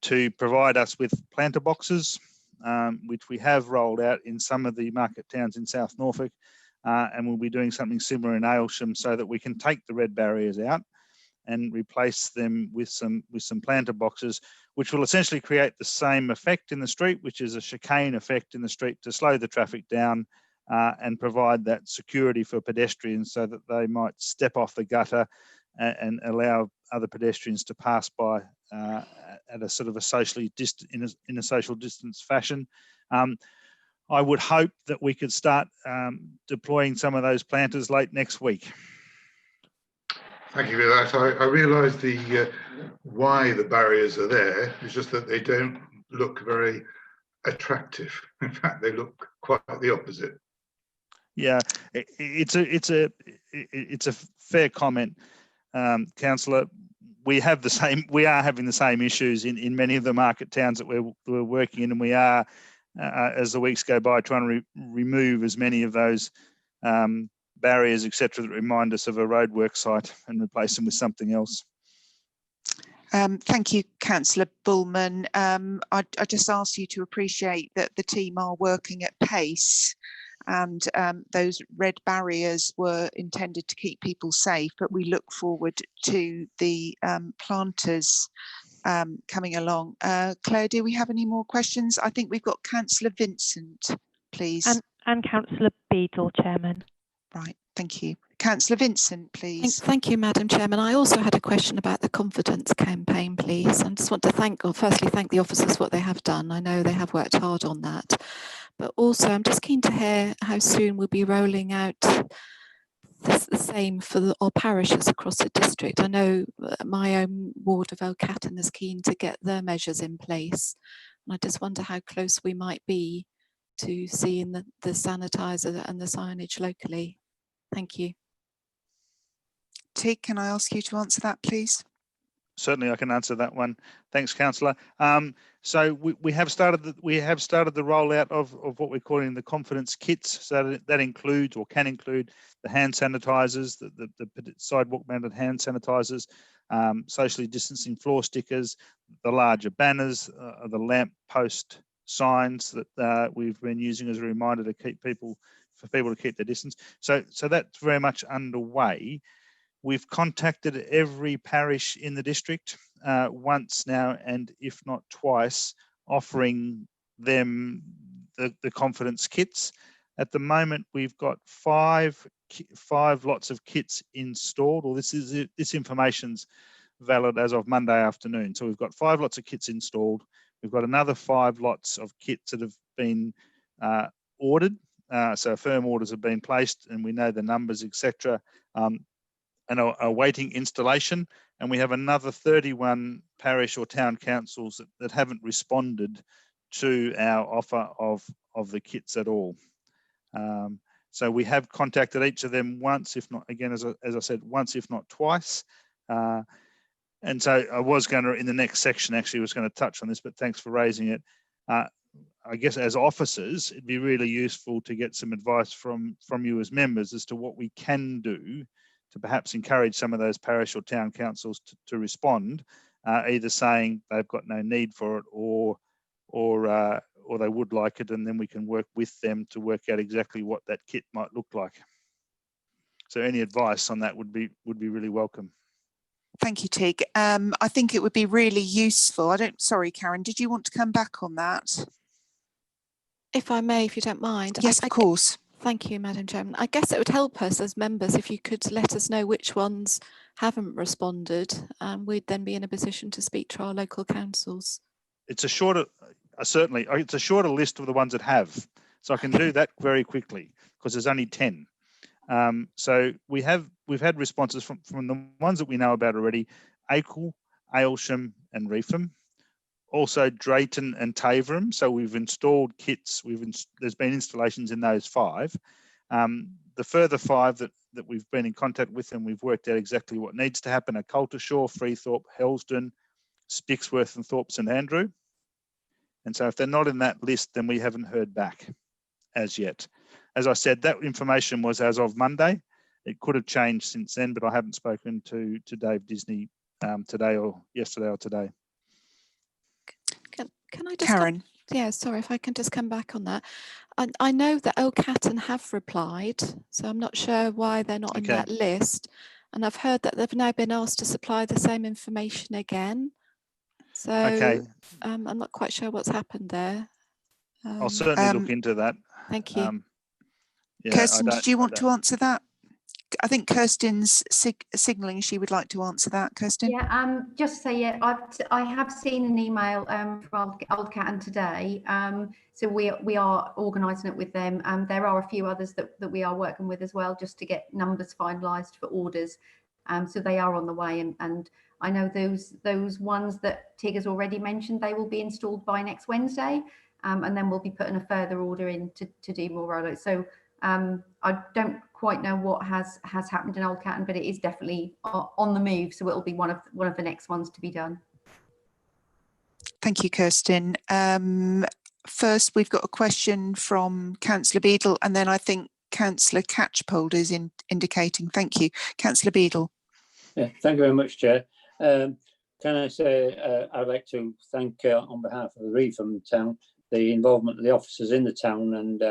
to provide us with planter boxes, which we have rolled out in some of the market towns in South Norfolk, and we'll be doing something similar in Aylsham so that we can take the red barriers out and replace them with some planter boxes, which will essentially create the same effect in the street, which is a chicane effect in the street to slow the traffic down and provide that security for pedestrians so that they might step off the gutter and allow other pedestrians to pass by at a sort of a socially distant, in a social distance fashion. I would hope that we could start deploying some of those planters late next week. Thank you for that. I realise the why the barriers are there. It's just that they don't look very attractive. In fact, they look quite the opposite. Yeah, it's a fair comment, Councillor. We are having the same issues in many of the market towns that we're working in, and we are, as the weeks go by, trying to remove as many of those barriers, etc., that remind us of a roadwork site and replace them with something else. Thank you, Councillor Bullman. I just ask you to appreciate that the team are working at pace, and those red barriers were intended to keep people safe, but we look forward to the planters coming along. Claire, do we have any more questions? I think we've got Councillor Vincent, please. And Councillor Beadle, Chairman. Right, thank you. Councillor Vincent, please. Thank you, Madam Chairman. I also had a question about the confidence campaign, please. I just want to firstly thank the officers for what they have done. I know they have worked hard on that. But also, I'm just keen to hear how soon we'll be rolling out the same for all parishes across the district. I know my own ward of Elcatton is keen to get their measures in place. And I just wonder how close we might be to seeing the sanitizer and the signage locally. Thank you. Tig, can I ask you to answer that, please? Certainly, I can answer that one. Thanks, Councillor. So we have started the rollout of what we're calling the confidence kits. So that includes, or can include, the hand sanitizers, the sidewalk mounted hand sanitizers, socially distancing floor stickers, the larger banners, the lamp post signs that we've been using as a reminder to keep people for people to keep their distance. So that's very much underway. We've contacted every parish in the district once now, and if not twice, offering them the confidence kits. At the moment, we've got five lots of kits installed, or this information's valid as of Monday afternoon. So we've got 5 lots of kits installed. We've got another 5 lots of kits that have been ordered. So firm orders have been placed, and we know the numbers, etc. And are awaiting installation. And we have another 31 parish or town councils that haven't responded to our offer of the kits at all. So we have contacted each of them once, if not, again, as I said, once, if not twice. And so I was going to, in the next section, actually was going to touch on this, but thanks for raising it. I guess as officers, it'd be really useful to get some advice from you as members as to what we can do to perhaps encourage some of those parish or town councils to respond, either saying they've got no need for it or they would like it, and then we can work with them to work out exactly what that kit might look like. So any advice on that would be really welcome. Thank you, Tig. I think it would be really useful. Sorry, Karen, did you want to come back on that? If I may, if you don't mind. Yes, of course. Thank you, Madam Chairman. I guess it would help us as members if you could let us know which ones haven't responded, and we'd then be in a position to speak to our local councils. It's a shorter, certainly, it's a shorter list of the ones that have. So I can do that very quickly because there's only 10. So we've had responses from the ones that we know about already: Acle, Aylsham and Reefham. Also Drayton and Taverham. So we've installed kits. There's been installations in those 5. The further 5 that we've been in contact with and we've worked out exactly what needs to happen are Coltishall, Freethorpe, Helsden, Spixworth and Thorpe St Andrew. And so if they're not in that list, then we haven't heard back as yet. As I said, that information was as of Monday. It could have changed since then, but I haven't spoken to Dave Disney today or yesterday or today. Can I just Karen? Sorry, if I can just come back on that. I know that Elcaton have replied, so I'm not sure why they're not in that list. And I've heard that they've now been asked to supply the same information again. So I'm not quite sure what's happened there. I'll certainly look into that. Thank you. Kirsten, did you want to answer that? I think Kirsten's signalling she would like to answer that. Kirsten? Yeah, just to say, I have seen an email from Oldcaton today. So we are organising it with them. There are a few others that we are working with as well, just to get numbers finalised for orders. So they are on the way, and I know those ones that Tig has already mentioned, they will be installed by next Wednesday, and then we'll be putting a further order in to do more rollouts. So I don't quite know what has happened in Oldcaton, but it is definitely on the move. So it'll be one of the next ones to be done. Thank you, Kirsten. First, we've got a question from Councillor Beadle, and then I think Councillor Catchpole is indicating. Thank you. Councillor Beadle. Yeah, thank you very much, Chair. Can I say I'd like to thank, on behalf of the Reefham town, the involvement of the officers in the town, and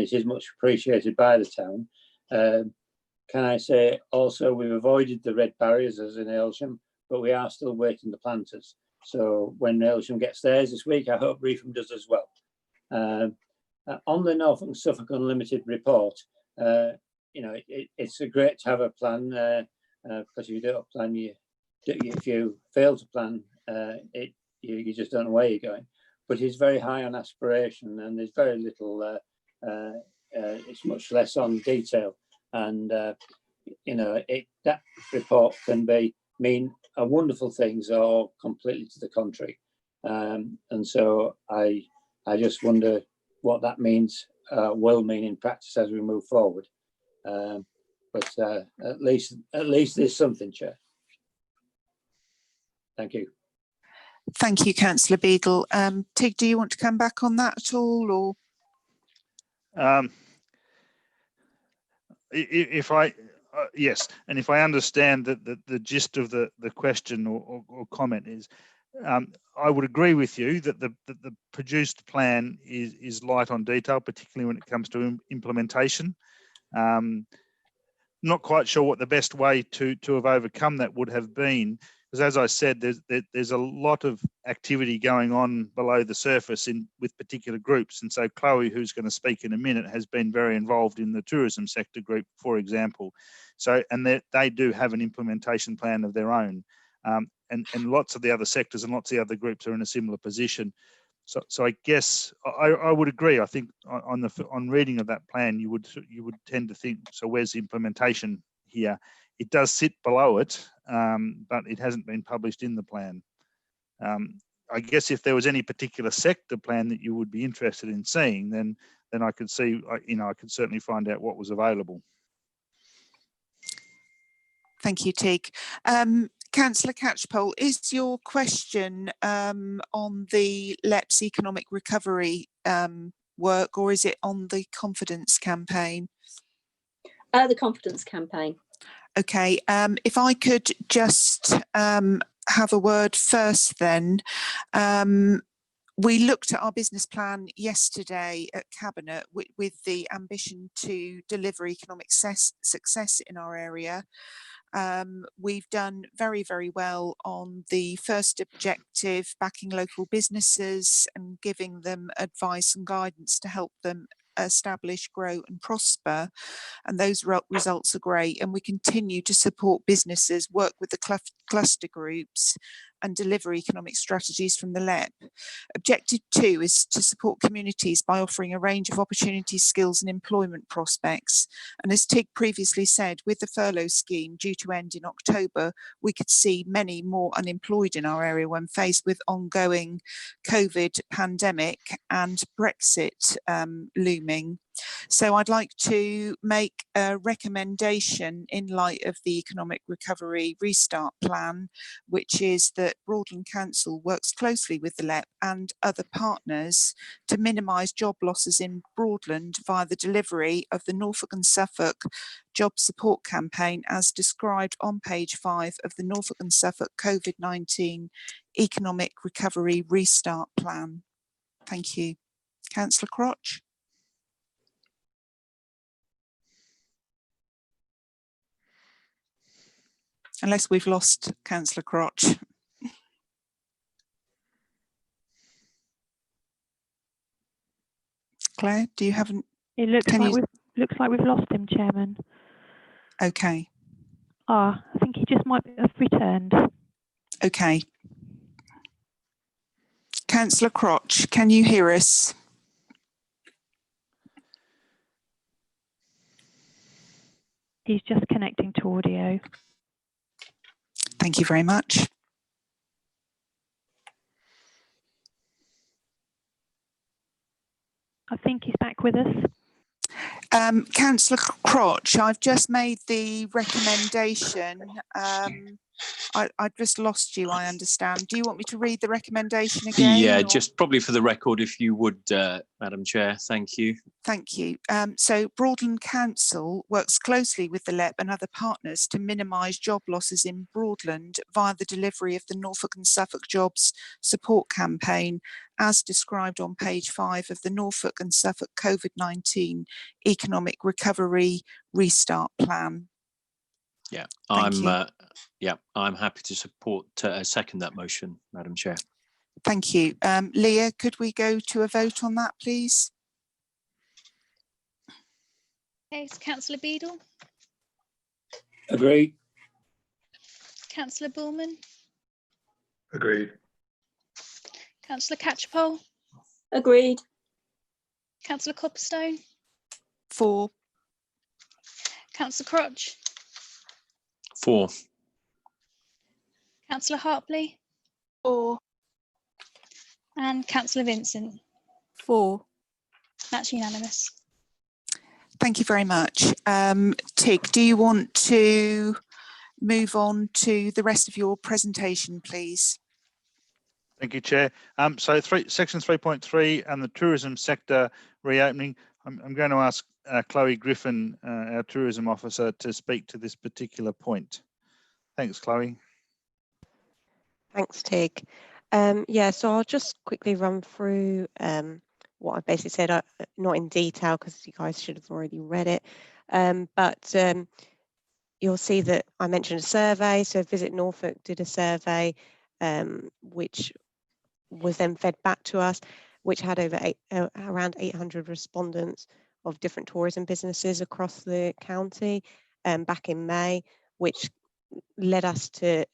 it is much appreciated by the town. Can I say also we've avoided the red barriers as in Aylsham, but we are still waiting the planters. So when Aylsham gets theirs this week, I hope Reefham does as well. On the Norfolk and Suffolk Unlimited report, it's great to have a plan, because if you don't plan, if you fail to plan, you just don't know where you're going. But it's very high on aspiration, and there's very little. It's much less on detail, and that report can mean wonderful things or completely to the contrary. And so I just wonder what that means, will mean in practice as we move forward. But at least there's something, Chair. Thank you. Thank you, Councillor Beadle. Tig, do you want to come back on that at all, or? Yes, and if I understand that the gist of the question or comment is, I would agree with you that the produced plan is light on detail, particularly when it comes to implementation. Not quite sure what the best way to have overcome that would have been, because as I said, there's a lot of activity going on below the surface with particular groups, and so Chloe, who's going to speak in a minute, has been very involved in the tourism sector group, for example. So, and they do have an implementation plan of their own, and lots of the other sectors and lots of the other groups are in a similar position. So I guess I would agree. I think on reading of that plan, you would tend to think, so where's the implementation here? It does sit below it, but it hasn't been published in the plan. I guess if there was any particular sector plan that you would be interested in seeing, then I could see, I could certainly find out what was available. Thank you, Tig. Councillor Catchpole, is your question on the LEP's economic recovery work, or is it on the confidence campaign? The confidence campaign. Okay, if I could just have a word first then. We looked at our business plan yesterday at Cabinet with the ambition to deliver economic success in our area. We've done very, very well on the first objective, backing local businesses and giving them advice and guidance to help them establish, grow and prosper. And those results are great. And we continue to support businesses, work with the cluster groups and deliver economic strategies from the LEP. Objective 2 is to support communities by offering a range of opportunities, skills and employment prospects. And as Tig previously said, with the furlough scheme due to end in October, we could see many more unemployed in our area when faced with ongoing COVID pandemic and Brexit looming. So I'd like to make a recommendation in light of the Economic Recovery Restart Plan, which is that Broadland Council works closely with the LEP and other partners to minimise job losses in Broadland via the delivery of the Norfolk and Suffolk Job Support Campaign as described on page 5 of the Norfolk and Suffolk COVID-19 Economic Recovery Restart Plan. Thank you. Councillor Crotch. Unless we've lost Councillor Crotch. Claire, do you have an? It looks like we've lost him, Chairman. Okay. I think he just might have returned. Okay. Councillor Crotch, can you hear us? He's just connecting to audio. Thank you very much. I think he's back with us. Councillor Crotch, I've just made the recommendation. I've just lost you, I understand. Do you want me to read the recommendation again? Yeah, or? just probably for the record, if you would, Madam Chair. Thank you. Thank you. So Broadland Council works closely with the LEP and other partners to minimise job losses in Broadland via the delivery of the Norfolk and Suffolk Jobs Support Campaign, as described on page 5 of the Norfolk and Suffolk COVID-19 Economic Recovery Restart Plan. Yeah, I'm happy to support second that motion, Madam Chair. Thank you. Leah, could we go to a vote on that, please? Okay, so Councillor Beadle. Agreed. Councillor Bullman. Agreed. Councillor Catchpole. Agreed. Councillor Copperstone. 4. Councillor Crotch. 4. Councillor Hartley. 4. And Councillor Vincent. 4. That's unanimous. Thank you very much. Tig, do you want to move on to the rest of your presentation, please? Thank you, Chair. So section 3.3 and the tourism sector reopening. I'm going to ask Chloe Griffin, our tourism officer, to speak to this particular point. Thanks, Chloe. Thanks, Tig. Yeah, so I'll just quickly run through what I basically said, not in detail because you guys should have already read it, but you'll see that I mentioned a survey. So Visit Norfolk did a survey, which was then fed back to us, which had around 800 respondents of different tourism businesses across the county back in May, which led us to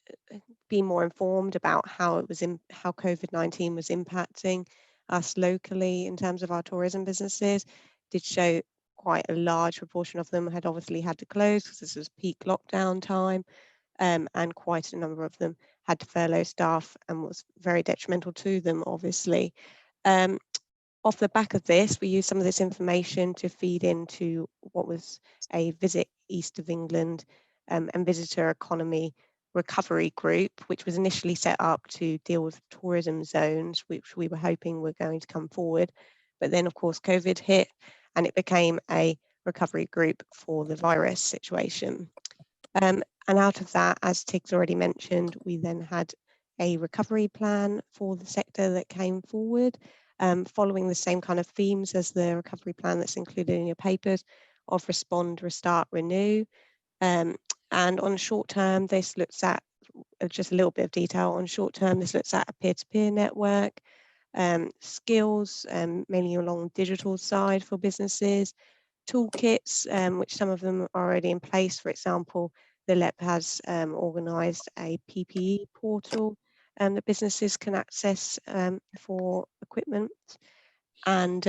be more informed about how COVID-19 was impacting us locally in terms of our tourism businesses. Did show quite a large proportion of them had obviously had to close because this was peak lockdown time, and quite a number of them had to furlough staff and was very detrimental to them, obviously. Off the back of this, we used some of this information to feed into what was a Visit East of England and Visitor Economy Recovery Group, which was initially set up to deal with tourism zones, which we were hoping were going to come forward. But then, of course, COVID hit and it became a recovery group for the virus situation. And out of that, as Tig's already mentioned, we then had a recovery plan for the sector that came forward, following the same kind of themes as the recovery plan that's included in your papers of respond, restart, renew. And on short term, this looks at just a little bit of detail. On short term, this looks at a peer-to-peer network, skills, mainly along the digital side for businesses, toolkits, which some of them are already in place. For example, the LEP has organised a PPE portal that businesses can access for equipment, and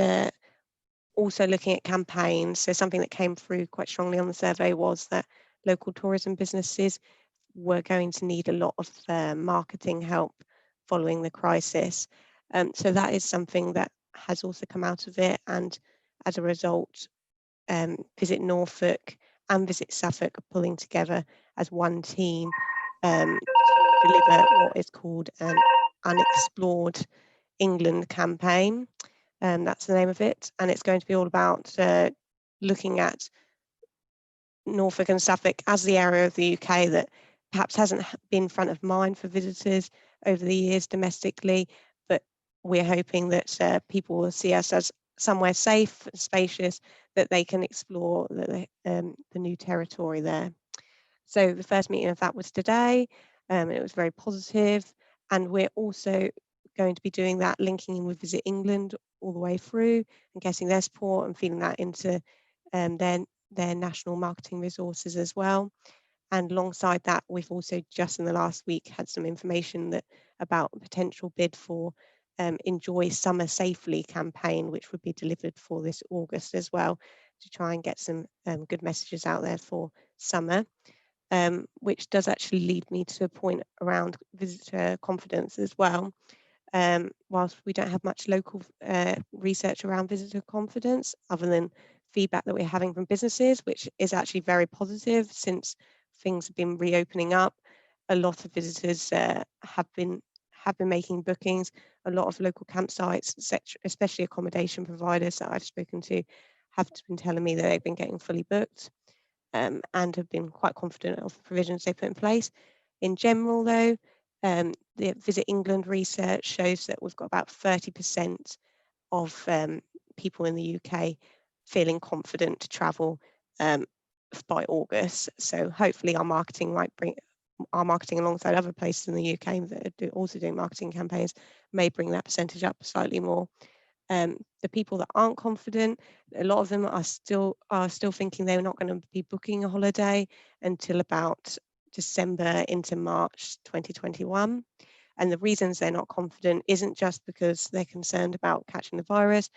also looking at campaigns. So something that came through quite strongly on the survey was that local tourism businesses were going to need a lot of marketing help following the crisis. So that is something that has also come out of it, and as a result, Visit Norfolk and Visit Suffolk are pulling together as one team to deliver what is called an Unexplored England campaign. That's the name of it, and it's going to be all about looking at Norfolk and Suffolk as the area of the UK that perhaps hasn't been front of mind for visitors over the years domestically, but we're hoping that people will see us as somewhere safe and spacious that they can explore the new territory there. So the first meeting of that was today, and it was very positive, and we're also going to be doing that, linking in with Visit England all the way through and getting their support and feeding that into their national marketing resources as well. And alongside that, we've also just in the last week had some information that about a potential bid for Enjoy Summer Safely campaign, which would be delivered for this August as well, to try and get some good messages out there for summer, which does actually lead me to a point around visitor confidence as well. Whilst we don't have much local research around visitor confidence, other than feedback that we're having from businesses, which is actually very positive since things have been reopening up. A lot of visitors have been making bookings. A lot of local campsites, especially accommodation providers that I've spoken to, have been telling me that they've been getting fully booked and have been quite confident of the provisions they put in place. In general, though, the Visit England research shows that we've got about 30% of people in the UK feeling confident to travel by August. So hopefully our marketing might bring our marketing alongside other places in the UK that are also doing marketing campaigns may bring that percentage up slightly more. The people that aren't confident, a lot of them are still thinking they're not going to be booking a holiday until about December into March 2021. And the reasons they're not confident isn't just because they're concerned about catching the virus,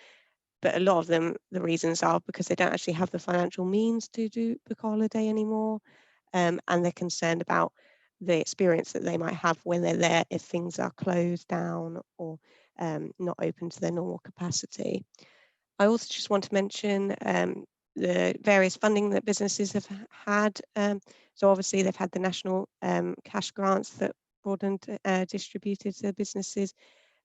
but a lot of them, the reasons are because they don't actually have the financial means to book a holiday anymore. And they're concerned about the experience that they might have when they're there if things are closed down or not open to their normal capacity. I also just want to mention the various funding that businesses have had. So obviously they've had the national cash grants that Broadland distributed to businesses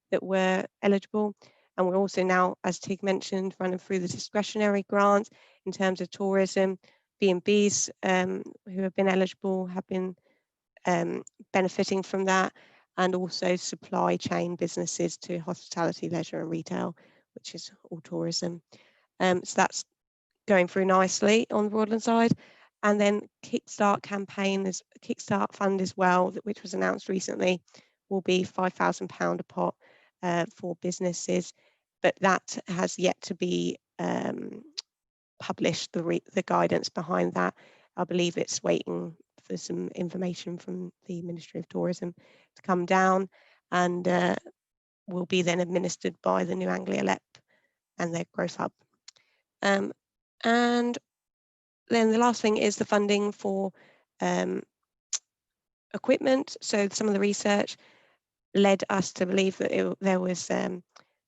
that were eligible. And we're also now, as Tig mentioned, running through the discretionary grants in terms of tourism. B&Bs who have been eligible have been benefiting from that. and also supply chain businesses to hospitality, leisure and retail, which is all tourism. So that's going through nicely on the Broadland side. And then Kickstart fund as well, which was announced recently, will be £5,000 a pot for businesses, but that has yet to be published, the guidance behind that. I believe it's waiting for some information from the Ministry of Tourism to come down, and will be then administered by the New Anglia LEP and their Growth Hub. And then the last thing is the funding for equipment. So some of the research led us to believe that there was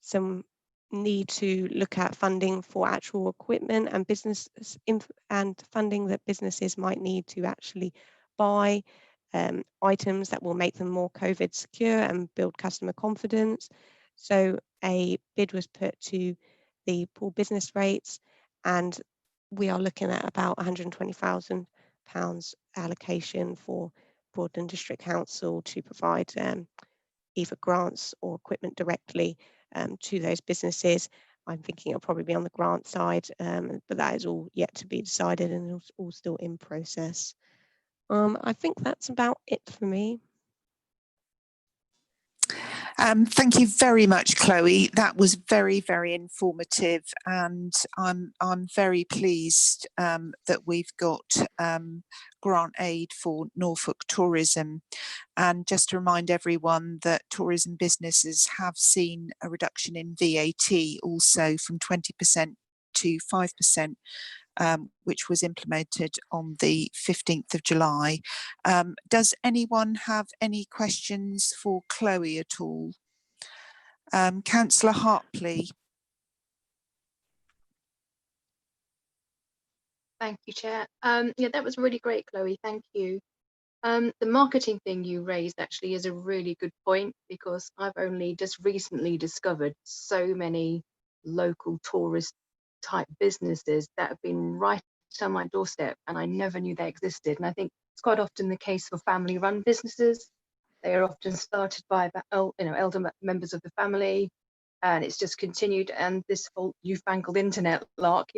some need to look at funding for actual equipment and business and funding that businesses might need to actually buy items that will make them more COVID secure and build customer confidence. So a bid was put to the pool business rates, and we are looking at about £120,000 allocation for Broadland District Council to provide either grants or equipment directly to those businesses. I'm thinking it'll probably be on the grant side, but that is all yet to be decided and all still in process. I think that's about it for me. Thank you very much, Chloe. That was very, very informative, and I'm very pleased that we've got grant aid for Norfolk tourism. And just to remind everyone that tourism businesses have seen a reduction in VAT also from 20% to 5%. Which was implemented on the 15th of July. Does anyone have any questions for Chloe at all? Councillor Hartley. Thank you, Chair. Yeah, that was really great, Chloe. Thank you. The marketing thing you raised actually is a really good point, because I've only just recently discovered so many local tourist type businesses that have been right on my doorstep, and I never knew they existed. And I think it's quite often the case for family run businesses. They are often started by elder members of the family, and it's just continued. And this whole newfangled internet lark,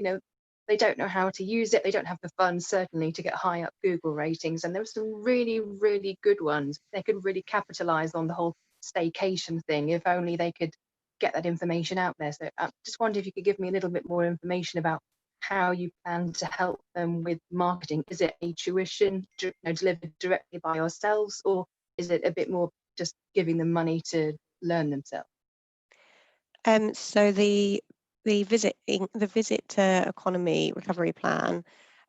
they don't know how to use it. They don't have the funds, certainly, to get high up Google ratings. And there are some really, really good ones. They could really capitalize on the whole staycation thing if only they could get that information out there. So I just wondered if you could give me a little bit more information about how you plan to help them with marketing. Is it a tuition delivered directly by yourselves, or is it a bit more just giving them money to learn themselves? So the visit economy recovery plan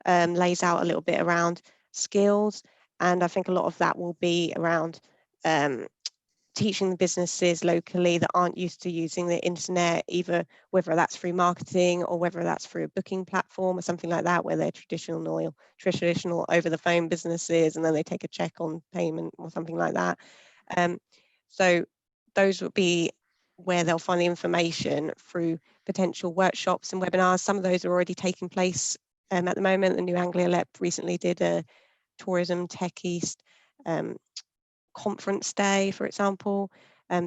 lays out a little bit around skills, and I think a lot of that will be around teaching the businesses locally that aren't used to using the internet, either whether that's through marketing or whether that's through a booking platform or something like that, where they're traditional over the phone businesses, and then they take a check on payment or something like that. So those would be where they'll find the information through potential workshops and webinars. Some of those are already taking place at the moment. The New Anglia LEP recently did a Tourism Tech East conference day, for example.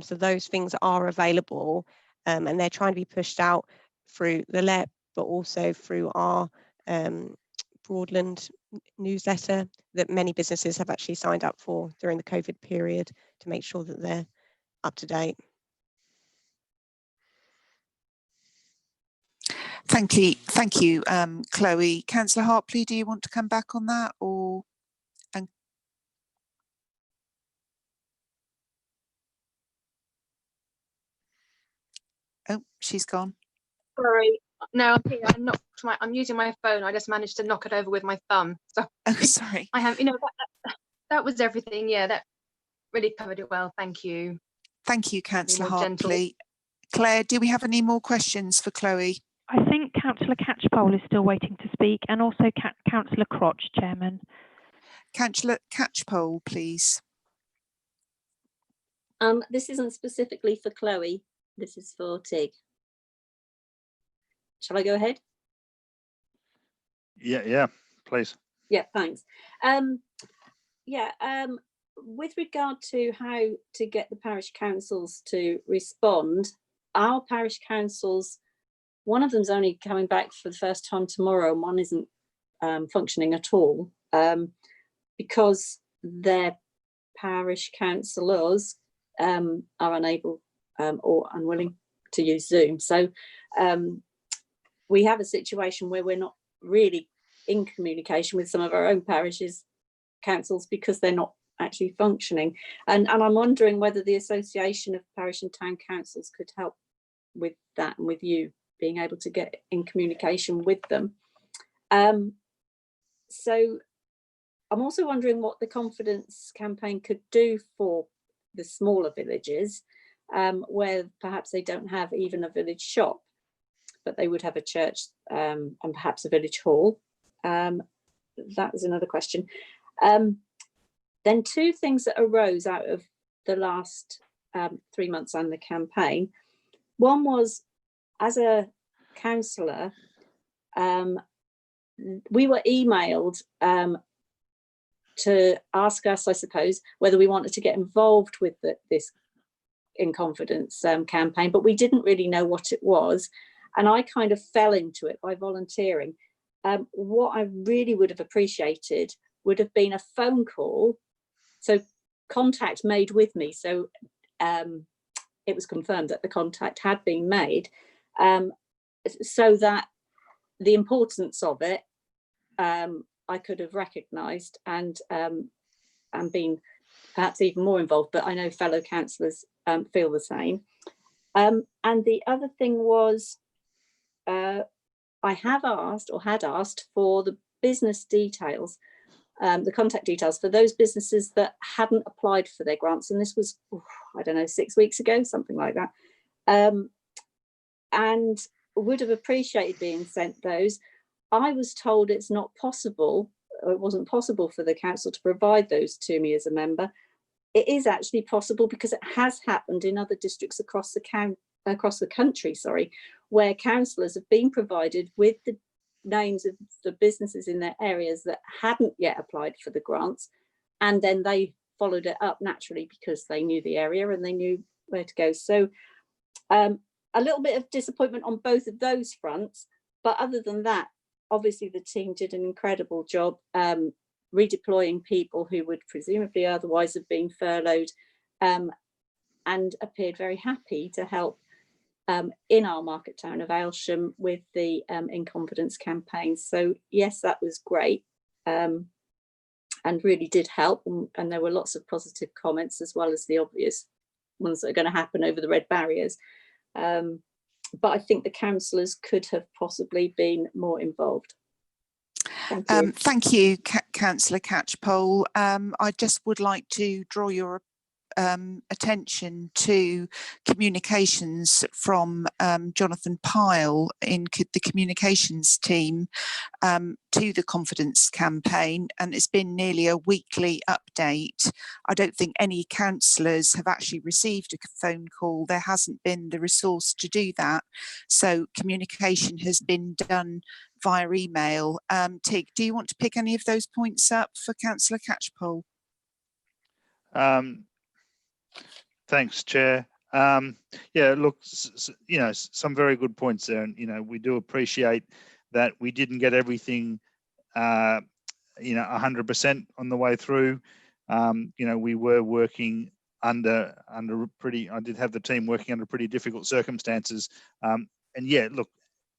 So those things are available, and they're trying to be pushed out through the LEP, but also through our Broadland newsletter that many businesses have actually signed up for during the COVID period to make sure that they're up to date. Thank you, Chloe. Councillor Hartley, do you want to come back on that, or? Oh, she's gone. Sorry, no, I'm here. I'm using my phone. I just managed to knock it over with my thumb. So oh, sorry. I have, that was everything. Yeah, that really covered it well. Thank you. Thank you, Councillor Hartley. Claire, do we have any more questions for Chloe? I think Councillor Catchpole is still waiting to speak, and also Councillor Crotch, Chairman. Councillor Catchpole, please. This isn't specifically for Chloe. This is for Tig. Shall I go ahead? Yeah, please. Yeah, thanks. with regard to how to get the parish councils to respond, our parish councils, one of them's only coming back for the first time tomorrow, and one isn't functioning at all, because their parish councillors are unable or unwilling to use Zoom. So we have a situation where we're not really in communication with some of our own parishes councils because they're not actually functioning. And I'm wondering whether the Association of Parish and Town Councils could help with that, and with you being able to get in communication with them. So I'm also wondering what the confidence campaign could do for the smaller villages, where perhaps they don't have even a village shop, but they would have a church and perhaps a village hall. That was another question. Then two things that arose out of the last 3 months and the campaign. One was, as a councillor, we were emailed to ask us, I suppose, whether we wanted to get involved with this In Confidence campaign, but we didn't really know what it was. And I kind of fell into it by volunteering. What I really would have appreciated would have been a phone call. So contact made with me. So it was confirmed that the contact had been made, so that the importance of it, I could have recognised and been perhaps even more involved, but I know fellow councillors feel the same. And the other thing was, I have asked, or had asked, for the business details, the contact details for those businesses that hadn't applied for their grants. And this was, I don't know, 6 weeks ago, something like that. And would have appreciated being sent those. I was told it's not possible, or it wasn't possible for the council to provide those to me as a member. It is actually possible, because it has happened in other districts across the country, where councillors have been provided with the names of the businesses in their areas that hadn't yet applied for the grants, and then they followed it up naturally because they knew the area and they knew where to go. So a little bit of disappointment on both of those fronts, but other than that, obviously the team did an incredible job redeploying people who would presumably otherwise have been furloughed, and appeared very happy to help in our market town of Aylsham with the In Confidence campaign. So yes, that was great, and really did help, and there were lots of positive comments, as well as the obvious ones that are going to happen over the red barriers. But I think the councillors could have possibly been more involved. Thank you, Councillor Catchpole. I just would like to draw your attention to communications from Jonathan Pyle in the communications team to the Confidence campaign, and it's been nearly a weekly update. I don't think any councillors have actually received a phone call. There hasn't been the resource to do that, so communication has been done via email. Tig, do you want to pick any of those points up for Councillor Catchpole? Thanks, Chair. Yeah, look, you know, some very good points there, and you know, we do appreciate that we didn't get everything, you know, 100% on the way through. You know, we were working under pretty. I did have the team working under pretty difficult circumstances, and yeah, look,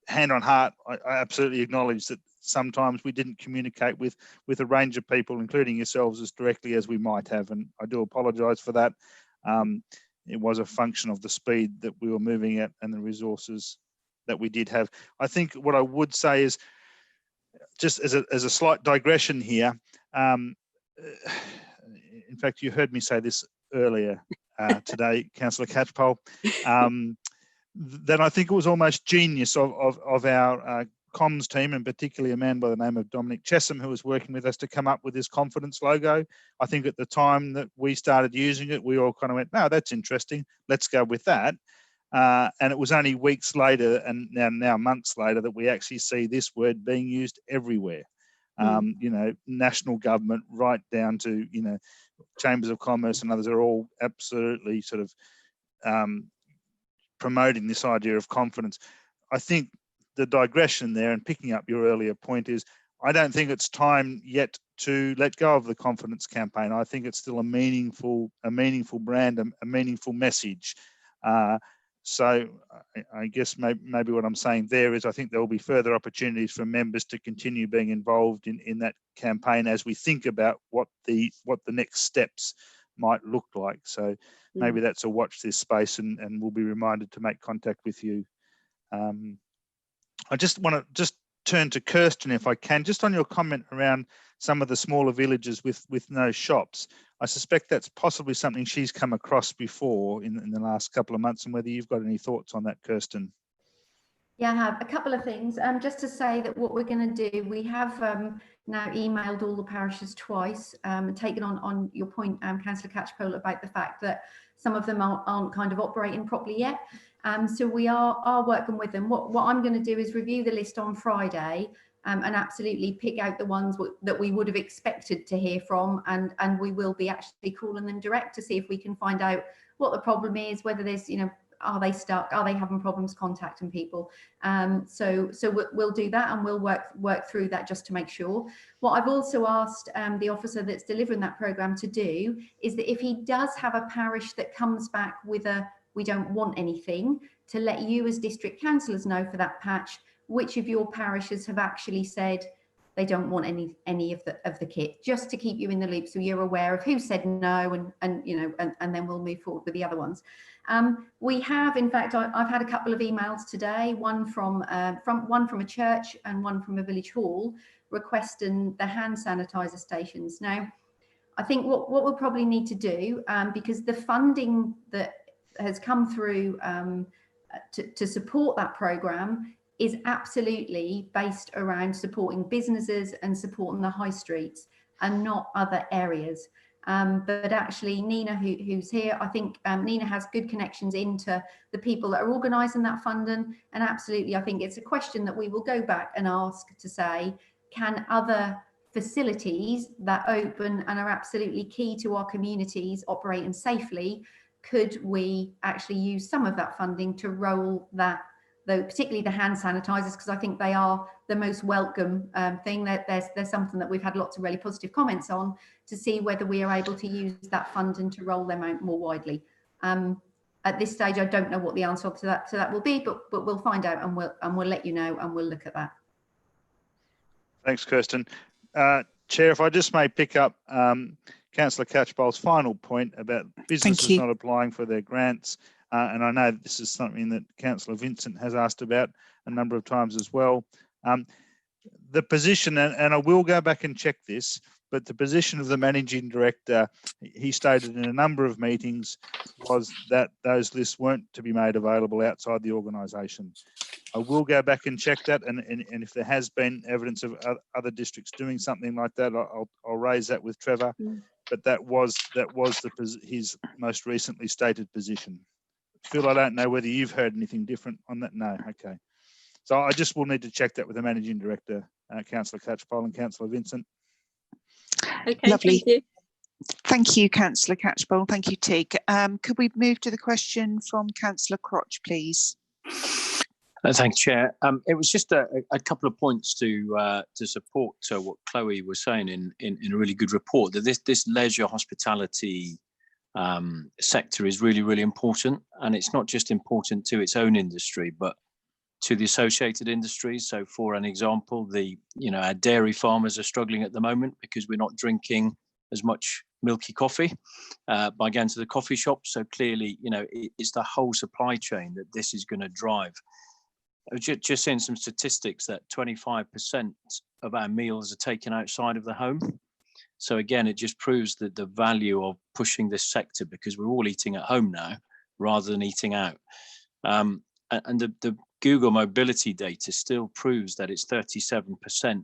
hand on heart, I absolutely acknowledge that sometimes we didn't communicate with a range of people, including yourselves, as directly as we might have, and I do apologise for that. It was a function of the speed that we were moving at and the resources that we did have. I think what I would say is, just as a slight digression here, in fact, you heard me say this earlier today, Councillor Catchpole, that I think it was almost genius of our comms team, and particularly a man by the name of Dominic Chesham, who was working with us to come up with this Confidence logo. I think at the time that we started using it, we all kind of went, "Oh, that's interesting. Let's go with that." And it was only weeks later, and now months later, that we actually see this word being used everywhere. You know, national government, right down to, you know, chambers of commerce and others are all absolutely sort of promoting this idea of confidence. I think the digression there, and picking up your earlier point, is I don't think it's time yet to let go of the confidence campaign. I think it's still a meaningful brand, a meaningful message. So I guess maybe what I'm saying there is I think there will be further opportunities for members to continue being involved in that campaign as we think about what the next steps might look like. So maybe that's a watch this space, and we'll be reminded to make contact with you. I just want to turn to Kirsten, if I can, just on your comment around some of the smaller villages with no shops. I suspect that's possibly something she's come across before in the last couple of months, and whether you've got any thoughts on that, Kirsten. Yeah, I have a couple of things. Just to say that what we're going to do, we have now emailed all the parishes twice, taken on your point, Councillor Catchpole, about the fact that some of them aren't kind of operating properly yet. So we are working with them. What I'm going to do is review the list on Friday and absolutely pick out the ones that we would have expected to hear from, and we will be actually calling them direct to see if we can find out what the problem is, whether there's, are they stuck, are they having problems contacting people. So we'll do that, and we'll work through that just to make sure. What I've also asked the officer that's delivering that programme to do is that if he does have a parish that comes back with a "we don't want anything," to let you as district councillors know for that patch which of your parishes have actually said they don't want any of the kit, just to keep you in the loop, so you're aware of who said no, and then we'll move forward with the other ones. We have, in fact, I've had a couple of emails today, one from a church and one from a village hall, requesting the hand sanitizer stations. Now, I think what we'll probably need to do, because the funding that has come through to support that programme is absolutely based around supporting businesses and supporting the high streets and not other areas. But actually, Nina, who's here, I think Nina has good connections into the people that are organising that funding. And absolutely, I think it's a question that we will go back and ask to say, can other facilities that open and are absolutely key to our communities operating safely, could we actually use some of that funding to roll that, though particularly the hand sanitizers, because I think they are the most welcome thing. There's something that we've had lots of really positive comments on, to see whether we are able to use that funding to roll them out more widely. At this stage, I don't know what the answer to that will be, but we'll find out, and we'll let you know, and we'll look at that. Thanks, Kirsten. Chair, if I just may pick up Councillor Catchpole's final point about businesses not applying for their grants. And I know this is something that Councillor Vincent has asked about a number of times as well. The position, and I will go back and check this, but the position of the Managing Director, he stated in a number of meetings, was that those lists weren't to be made available outside the organisation. I will go back and check that, and if there has been evidence of other districts doing something like that, I'll raise that with Trevor. But that was his most recently stated position. Phil, I don't know whether you've heard anything different on that. No, okay. So I just will need to check that with the Managing Director, Councillor Catchpole and Councillor Vincent. Okay, lovely. thank you. Thank you, Councillor Catchpole. Thank you, Tig. Could we move to the question from Councillor Crotch, please? Thanks, Chair. It was just a couple of points to support what Chloe was saying in a really good report, that this leisure hospitality sector is really, really important. And it's not just important to its own industry, but to the associated industries. So for an example, our dairy farmers are struggling at the moment because we're not drinking as much milky coffee by going to the coffee shop. So clearly, it's the whole supply chain that this is going to drive. I was just seeing some statistics that 25% of our meals are taken outside of the home. So again, it just proves that the value of pushing this sector, because we're all eating at home now rather than eating out. And the Google mobility data still proves that it's 37%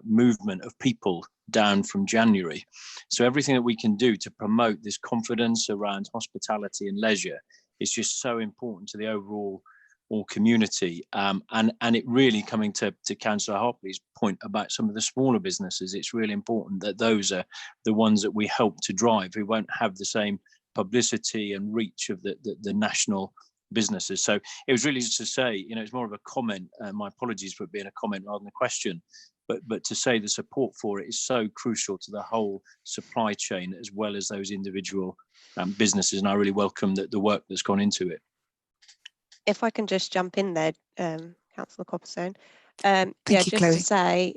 movement of people down from January. So everything that we can do to promote this confidence around hospitality and leisure is just so important to the overall or community. And it really, coming to Councillor Hartley's point about some of the smaller businesses, it's really important that those are the ones that we help to drive, who won't have the same publicity and reach of the national businesses. So it was really just to say, it's more of a comment. My apologies for it being a comment rather than a question, but to say the support for it is so crucial to the whole supply chain as well as those individual businesses. And I really welcome the work that's gone into it. If I can just jump in there, Councillor Copperstone. Thank yeah, you, just Chloe. to say,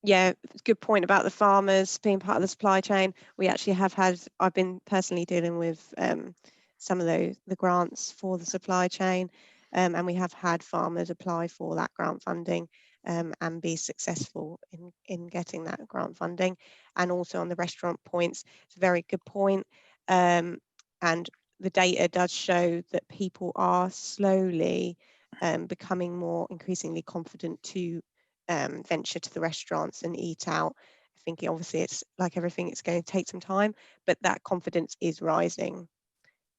yeah, good point about the farmers being part of the supply chain. We actually have I've been personally dealing with some of the grants for the supply chain, and we have had farmers apply for that grant funding and be successful in getting that grant funding. And also on the restaurant points, it's a very good point. And the data does show that people are slowly becoming more increasingly confident to venture to the restaurants and eat out. I think obviously it's like everything, it's going to take some time, but that confidence is rising.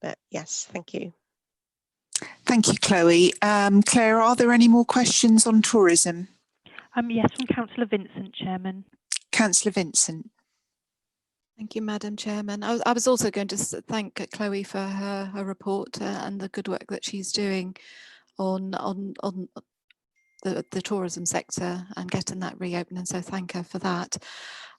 But yes, thank you. Thank you, Chloe. Claire, are there any more questions on tourism? Yes, from Councillor Vincent, Chairman. Councillor Vincent. Thank you, Madam Chairman. I was also going to thank Chloe for her report and the good work that she's doing on the tourism sector and getting that reopening. So thank her for that.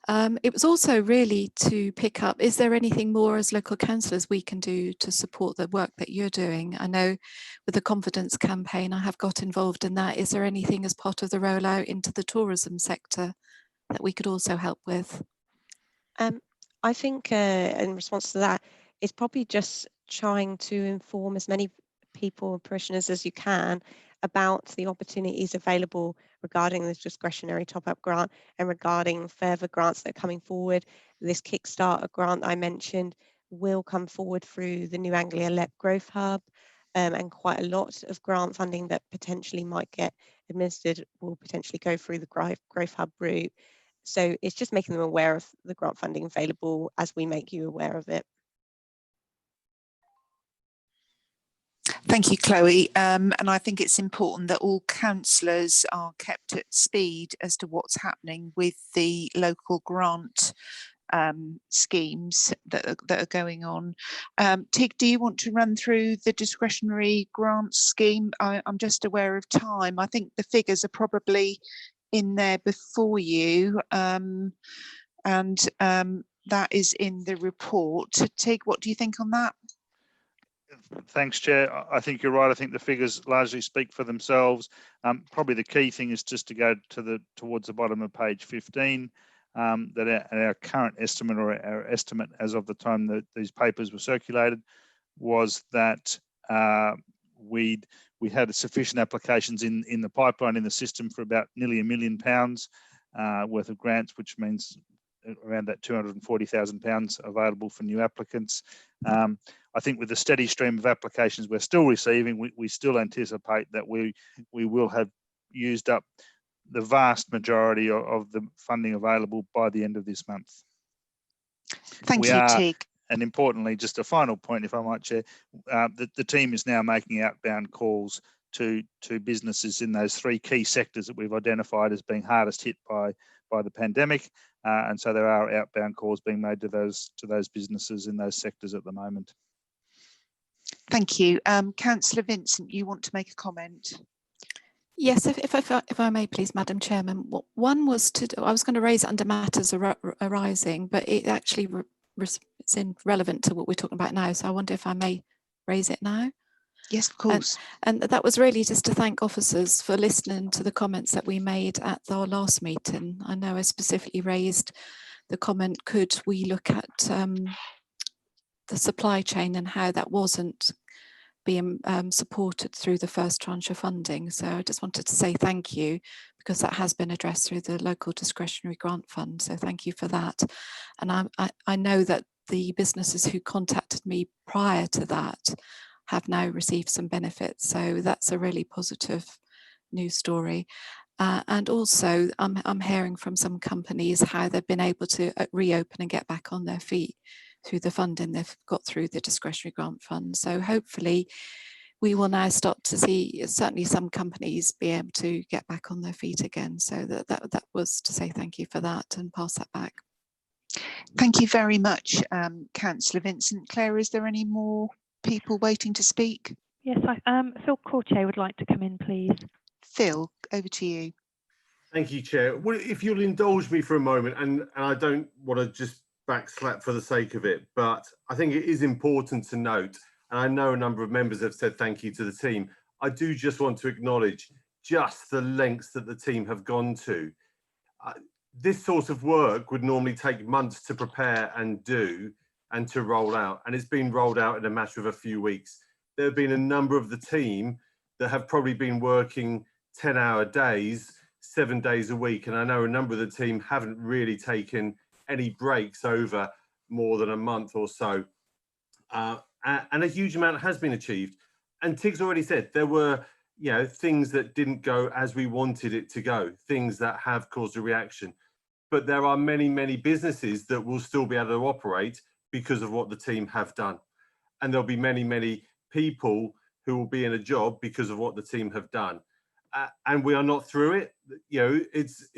It was also really to pick up, is there anything more as local councillors we can do to support the work that you're doing? I know with the confidence campaign, I have got involved in that. Is there anything as part of the rollout into the tourism sector that we could also help with? I think in response to that, it's probably just trying to inform as many people and parishioners as you can about the opportunities available regarding this discretionary top-up grant and regarding further grants that are coming forward. This Kickstarter grant I mentioned will come forward through the New Anglia LEP Growth Hub, and quite a lot of grant funding that potentially might get administered will potentially go through the Growth Hub route. So it's just making them aware of the grant funding available as we make you aware of it. Thank you, Chloe. And I think it's important that all councillors are kept at speed as to what's happening with the local grant schemes that are going on. Tig, do you want to run through the discretionary grant scheme? I'm just aware of time. I think the figures are probably in there before you, and that is in the report. Tig, what do you think on that? Thanks, Chair. I think you're right. I think the figures largely speak for themselves. Probably the key thing is just to go towards the bottom of page 15, that our current estimate, or our estimate as of the time that these papers were circulated, was that we had sufficient applications in the pipeline in the system for about nearly £1 million worth of grants, which means around that £240,000 available for new applicants. I think with the steady stream of applications we're still receiving, we still anticipate that we will have used up the vast majority of the funding available by the end of this month. Thank you, Tig. And importantly, just a final point, if I might, Chair, the team is now making outbound calls to businesses in those three key sectors that we've identified as being hardest hit by the pandemic, and so there are outbound calls being made to those businesses in those sectors at the moment. Thank you. Councillor Vincent, you want to make a comment? Yes, if I may, please, Madam Chairman. One was I was going to raise it under matters arising, but it actually it's relevant to what we're talking about now. So I wonder if I may raise it now. Yes, of course. And that was really just to thank officers for listening to the comments that we made at our last meeting. I know I specifically raised the comment, could we look at the supply chain and how that wasn't being supported through the first tranche of funding. So I just wanted to say thank you, because that has been addressed through the local discretionary grant fund. So thank you for that. And I know that the businesses who contacted me prior to that have now received some benefits. So that's a really positive news story. And also I'm hearing from some companies how they've been able to reopen and get back on their feet through the funding they've got through the discretionary grant fund. So hopefully we will now start to see certainly some companies be able to get back on their feet again. So that was to say thank you for that and pass that back. Thank you very much, Councillor Vincent. Claire, is there any more people waiting to speak? Yes, Phil Courtier would like to come in, please. Phil, over to you. Thank you, Chair. Well, if you'll indulge me for a moment, and I don't want to just backslap for the sake of it, but I think it is important to note, and I know a number of members have said thank you to the team. I do just want to acknowledge just the lengths that the team have gone to. This sort of work would normally take months to prepare and do and to roll out, and it's been rolled out in a matter of a few weeks. There have been a number of the team that have probably been working 10-hour days, 7 days a week, and I know a number of the team haven't really taken any breaks over more than a month or so, and a huge amount has been achieved. And Tig's already said there were, you know, things that didn't go as we wanted it to go, things that have caused a reaction, but there are many businesses that will still be able to operate because of what the team have done, and there'll be many people who will be in a job because of what the team have done. And we are not through it. You know, it's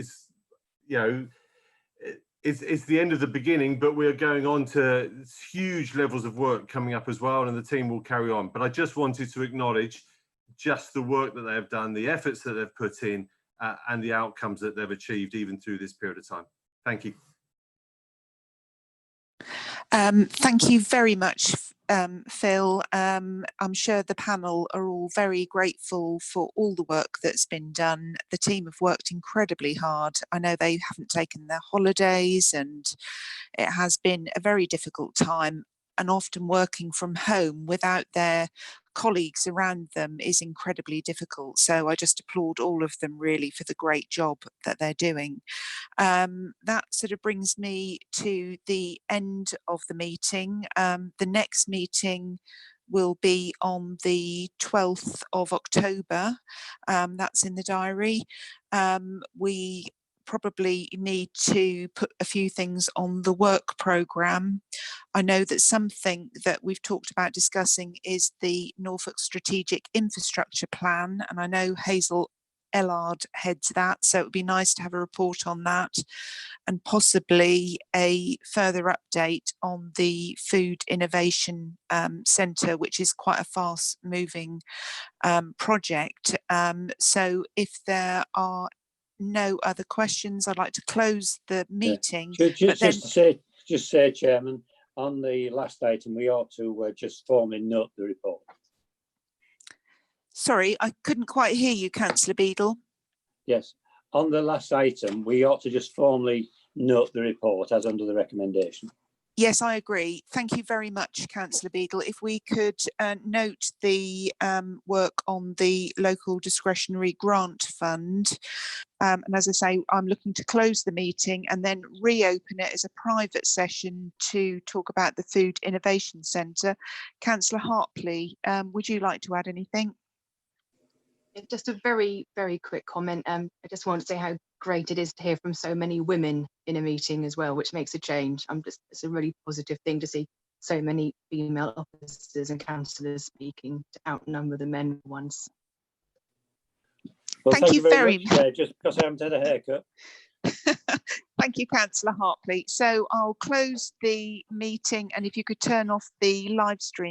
the end of the beginning, but we are going on to huge levels of work coming up as well, and the team will carry on. But I just wanted to acknowledge just the work that they have done, the efforts that they've put in, and the outcomes that they've achieved even through this period of time. Thank you. Thank you very much, Phil. I'm sure the panel are all very grateful for all the work that's been done. The team have worked incredibly hard. I know they haven't taken their holidays, and it has been a very difficult time, and often working from home without their colleagues around them is incredibly difficult. So I just applaud all of them really for the great job that they're doing. That sort of brings me to the end of the meeting. The next meeting will be on the 12th of October. That's in the diary. We probably need to put a few things on the work programme. I know that something that we've talked about discussing is the Norfolk Strategic Infrastructure Plan, and I know Hazel Ellard heads that, so it would be nice to have a report on that, and possibly a further update on the Food Innovation Centre, which is quite a fast moving project. So if there are no other questions, I'd like to close the meeting. Yeah. Just say, Chairman, on the last item, we ought to just formally note the report. Sorry, I couldn't quite hear you, Councillor Beadle. Yes, on the last item, we ought to just formally note the report as under the recommendation. Yes, I agree. Thank you very much, Councillor Beadle. If we could note the work on the local discretionary grant fund. And as I say, I'm looking to close the meeting and then reopen it as a private session to talk about the Food Innovation Centre. Councillor Hartley, would you like to add anything? Just a very quick comment. I just want to say how great it is to hear from so many women in a meeting as well, which makes a change. It's a really positive thing to see so many female officers and councillors speaking to outnumber the men once. Well, thank you very much. Just because I haven't had a haircut. Thank you, Councillor Hartley. So I'll close the meeting, and if you could turn off the live stream.